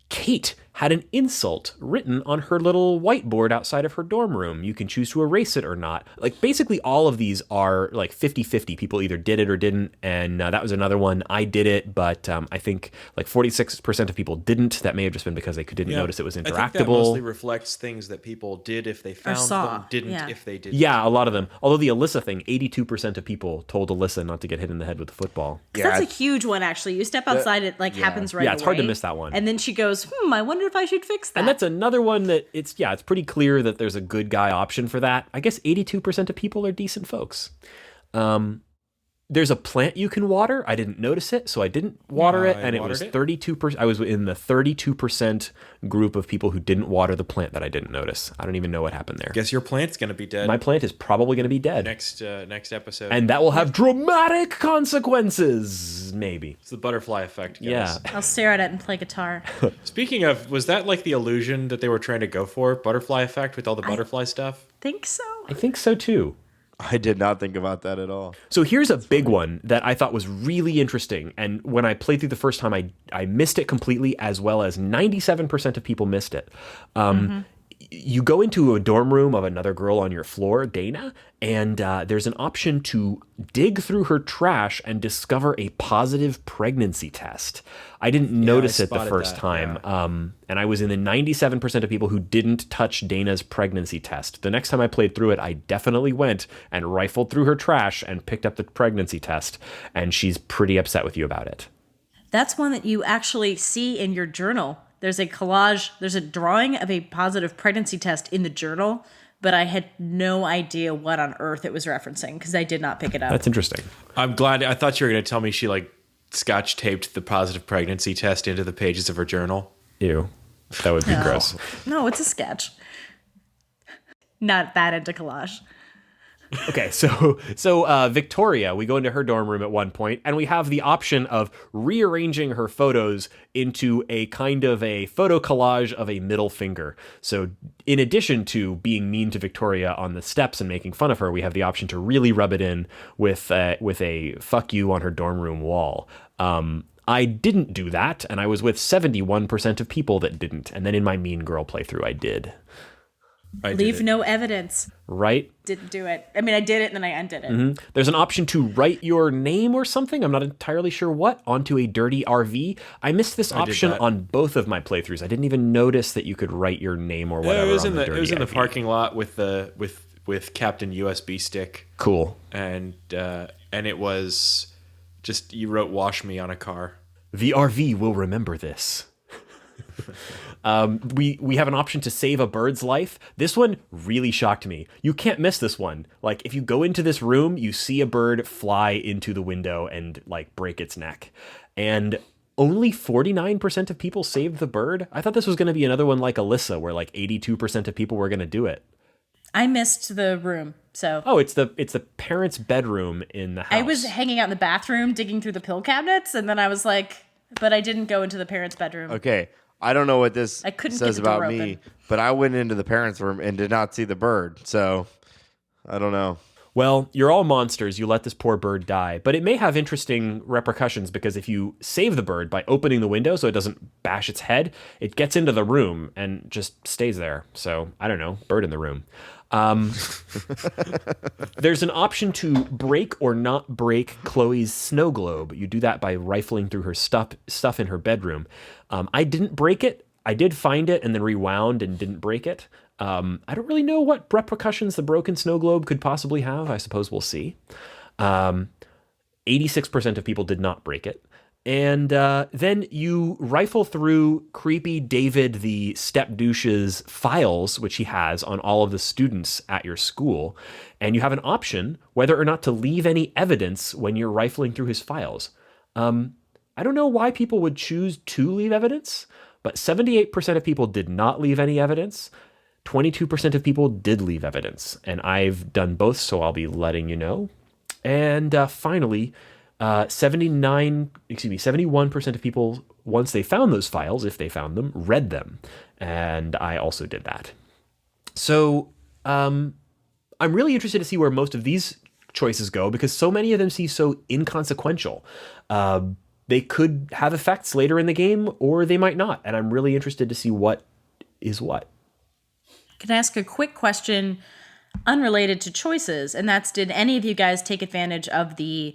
Kate had an insult written on her little whiteboard outside of her dorm room. You can choose to erase it or not. Basically all of these are 50-50. People either did it or didn't. And that was another one. I did it, but I think 46% of people didn't. That may have just been because they didn't notice it was interactable. I think that mostly reflects things that people did if they found them, didn't if they didn't. Yeah, a lot of them. Although the Alyssa thing, 82% of people told Alyssa not to get hit in the head with a football. Yeah, that's a huge one, actually. You step outside, it happens right away. Yeah, it's hard to miss that one. And then she goes, I wonder if I should fix that. And that's another one that it's pretty clear that there's a good guy option for that. I guess 82% of people are decent folks. There's a plant you can water. I didn't notice it, so I didn't water it, and it was 32%. I was in the 32% group of people who didn't water the plant that I didn't notice. I don't even know what happened there. Guess your plant's gonna be dead. My plant is probably gonna be dead next episode, and that will have dramatic consequences. Maybe it's the butterfly effect, guys. Yeah, I'll stare at it and play guitar. Speaking of, was that the illusion that they were trying to go for? Butterfly effect with all the butterfly stuff? Think so. I think so too. I did not think about that at all. So here's a big one that I thought was really interesting. And when I played through the first time, I missed it completely, as well as 97% of people missed it. You go into a dorm room of another girl on your floor, Dana, and there's an option to dig through her trash and discover a positive pregnancy test. I didn't notice it the first time. And I was in the 97% of people who didn't touch Dana's pregnancy test. The next time I played through it, I definitely went and rifled through her trash and picked up the pregnancy test. And she's pretty upset with you about it. That's one that you actually see in your journal. There's a collage, there's a drawing of a positive pregnancy test in the journal, but I had no idea what on earth it was referencing because I did not pick it up. That's interesting. I'm glad. I thought you were going to tell me she scotch taped the positive pregnancy test into the pages of her journal. Ew. That would be gross. No, it's a sketch. Not that into collage. Okay, so Victoria, we go into her dorm room at one point, and we have the option of rearranging her photos into a kind of a photo collage of a middle finger. So in addition to being mean to Victoria on the steps and making fun of her, we have the option to really rub it in with a fuck you on her dorm room wall. I didn't do that, and I was with 71% of people that didn't. And then in my Mean Girl playthrough, I did. Leave no evidence. Right? Didn't do it. I mean, I did it and then I undid it. Mm-hmm. There's an option to write your name or something, I'm not entirely sure what, onto a dirty RV. I missed this option on both of my playthroughs. I didn't even notice that you could write your name or whatever. It was on the dirty in the RV. parking lot with Captain USB stick. Cool. And it was just, you wrote "wash me" on a car. The RV will remember this. We have an option to save a bird's life. This one really shocked me. You can't miss this one. Like, if you go into this room, you see a bird fly into the window and like break its neck. And only 49% of people saved the bird. I thought this was going to be another one like Alyssa, where like 82% of people were going to do it. I missed the room, so. Oh, it's the parents' bedroom in the house. I was hanging out in the bathroom, digging through the pill cabinets, and then I was like, but I didn't go into the parents' bedroom. Okay, I don't know what this I couldn't says get the door about me, open. but I went into the parents' room and did not see the bird. So I don't know. Well, you're all monsters. You let this poor bird die. But it may have interesting repercussions because if you save the bird by opening the window so it doesn't bash its head, it gets into the room and just stays there. So, I don't know, bird in the room. There's an option to break or not break Chloe's snow globe. You do that by rifling through her stuff in her bedroom. I didn't break it. I did find it and then rewound and didn't break it. I don't really know what repercussions the broken snow globe could possibly have. I suppose we'll see. 86% of people did not break it. And then you rifle through creepy David the step douche's files, which he has on all of the students at your school. And you have an option whether or not to leave any evidence when you're rifling through his files. I don't know why people would choose to leave evidence, but 78% of people did not leave any evidence. 22% of people did leave evidence, and I've done both, so I'll be letting you know. And finally, 71% of people, once they found those files, if they found them, read them, and I also did that. So I'm really interested to see where most of these choices go because so many of them seem so inconsequential. They could have effects later in the game, or they might not, and I'm really interested to see what is what. Can I ask a quick question unrelated to choices? And that's, did any of you guys take advantage of the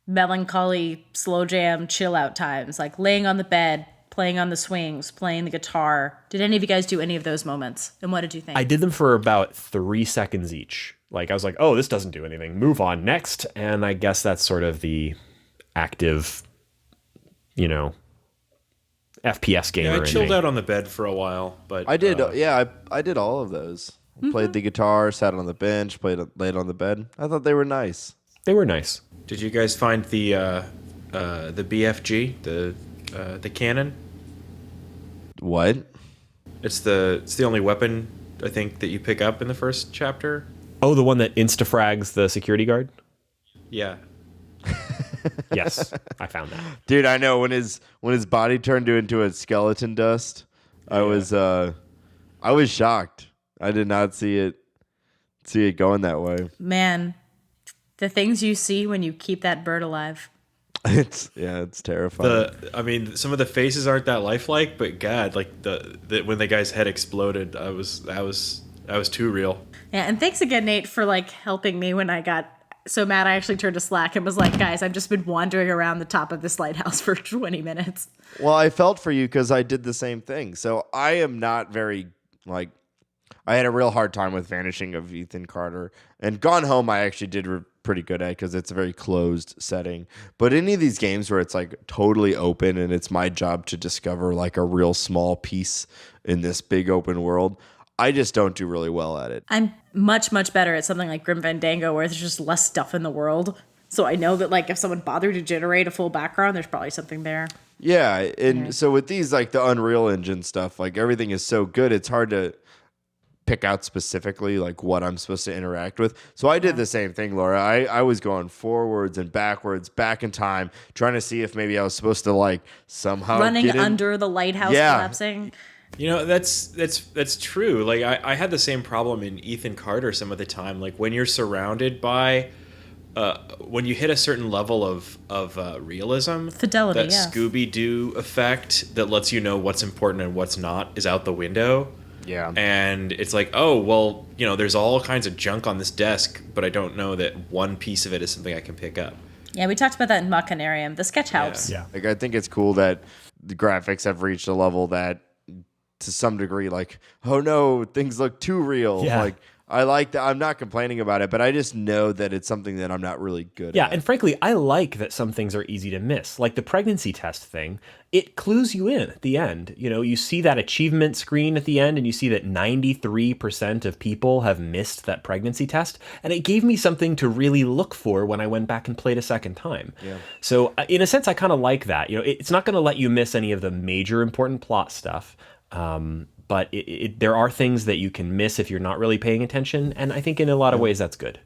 melancholy, slow jam, chill out times? Like laying on the bed, playing on the swings, playing the guitar. Did any of you guys do any of those moments? And what did you think? I did them for about 3 seconds each. Like, I was like, oh, this doesn't do anything. Move on, next. And I guess that's sort of the active, FPS gamer. Yeah, I chilled out on the bed for a while, but I did. I did all of those. Played the guitar, sat on the bench, laid on the bed. I thought they were nice. They were nice. Did you guys find the BFG, the cannon? What? It's the only weapon I think that you pick up in the first chapter. Oh, the one that insta-frags the security guard? Yeah. Yes, I found that. Dude, I know when his body turned into a skeleton dust, I was shocked. I did not see it going that way. Man, the things you see when you keep that bird alive. It's terrifying. Some of the faces aren't that lifelike, but God, like the when the guy's head exploded, I was too real. Yeah, and thanks again, Nate, for like helping me when I got so mad. I actually turned to Slack and was like, guys, I've just been wandering around the top of this lighthouse for 20 minutes. Well, I felt for you because I did the same thing. So I am not very, I had a real hard time with Vanishing of Ethan Carter. And Gone Home I actually did pretty good at because it's a very closed setting. But any of these games where it's like totally open and it's my job to discover like a real small piece in this big open world, I just don't do really well at it. I'm much, much better at something like Grim Fandango where there's just less stuff in the world. So I know that like if someone bothered to generate a full background, there's probably something there. Yeah, and so with these like the Unreal Engine stuff, like everything is so good, it's hard to pick out specifically like what I'm supposed to interact with. So I did the same thing, Laura. I was going forwards and backwards, back in time, trying to see if maybe I was supposed to like somehow Running get in. under the lighthouse collapsing. You know, that's true. Like I had the same problem in Ethan Carter some of the time. Like when you're surrounded by when you hit a certain level of realism, Fidelity, that yeah. Scooby-Doo effect that lets you know what's important and what's not is out the window. Yeah. And it's like, oh, well, you know, there's all kinds of junk on this desk, but I don't know that one piece of it is something I can pick up. Yeah, we talked about that in Machinarium. The sketch helps. Yeah. Like I think it's cool that the graphics have reached a level that to some degree like, oh no, things look too real. Yeah. Like I like that. I'm not complaining about it, but I just know that it's something that I'm not really good Yeah, at. and frankly, I like that some things are easy to miss. Like the pregnancy test thing, it clues you in at the end. You know, you see that achievement screen at the end and you see that 93% of people have missed that pregnancy test. And it gave me something to really look for when I went back and played a second time. Yeah. So in a sense, I kind of like that. You know, it's not going to let you miss any of the major important plot stuff. But there are things that you can miss if you're not really paying attention. And I think in a lot of ways, that's good.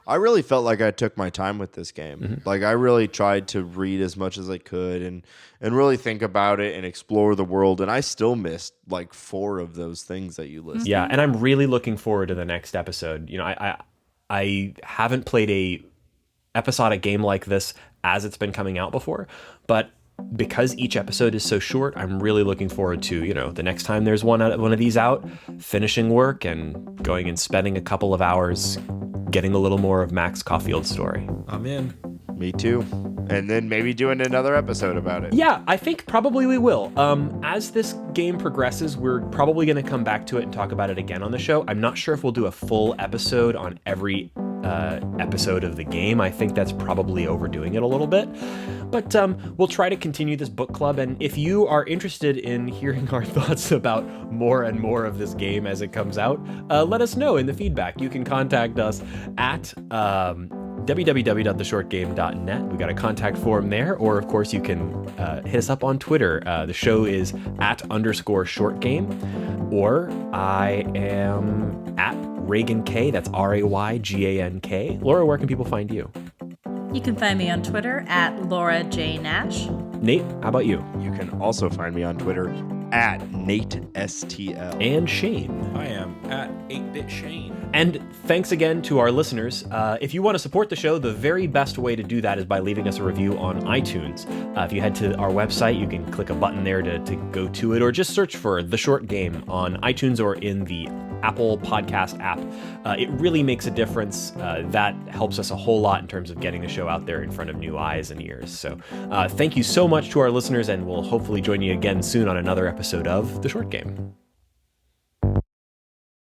I really felt like I took my time with this game. Mm-hmm. Like I really tried to read as much as I could and really think about it and explore the world. And I still missed like 4 of those things that you listed. Yeah, and I'm really looking forward to the next episode. You know, I haven't played a episodic game like this as it's been coming out before, but because each episode is so short, I'm really looking forward to, you know, the next time there's one of these out, finishing work and going and spending a couple of hours getting a little more of Max Caulfield's story. I'm in. Me too. And then maybe doing another episode about it. Yeah, I think probably we will. As this game progresses, we're probably going to come back to it and talk about it again on the show. I'm not sure if we'll do a full episode on every episode of the game. I think that's probably overdoing it a little bit. But we'll try to continue this book club. And if you are interested in hearing our thoughts about more and more of this game as it comes out, let us know in the feedback. You can contact us at www.theshortgame.net. We got a contact form there, or of course you can hit us up on Twitter. The show is @_shortgame, or I am at Reagan K. That's RayGank. Laura, where can people find you? You can find me on Twitter at Laura J. Nash. Nate, how about you? You can also find me on Twitter at NateSTL. And Shane. I am at 8-Bit Shane. And thanks again to our listeners. If you want to support the show, the very best way to do that is by leaving us a review on iTunes. If you head to our website, you can click a button there to go to it, or just search for The Short Game on iTunes or in the Apple Podcast app. It really makes a difference. That helps us a whole lot in terms of getting the show out there in front of new eyes and ears. So thank you so much to our listeners, and we'll hopefully join you again soon on another episode of The Short Game.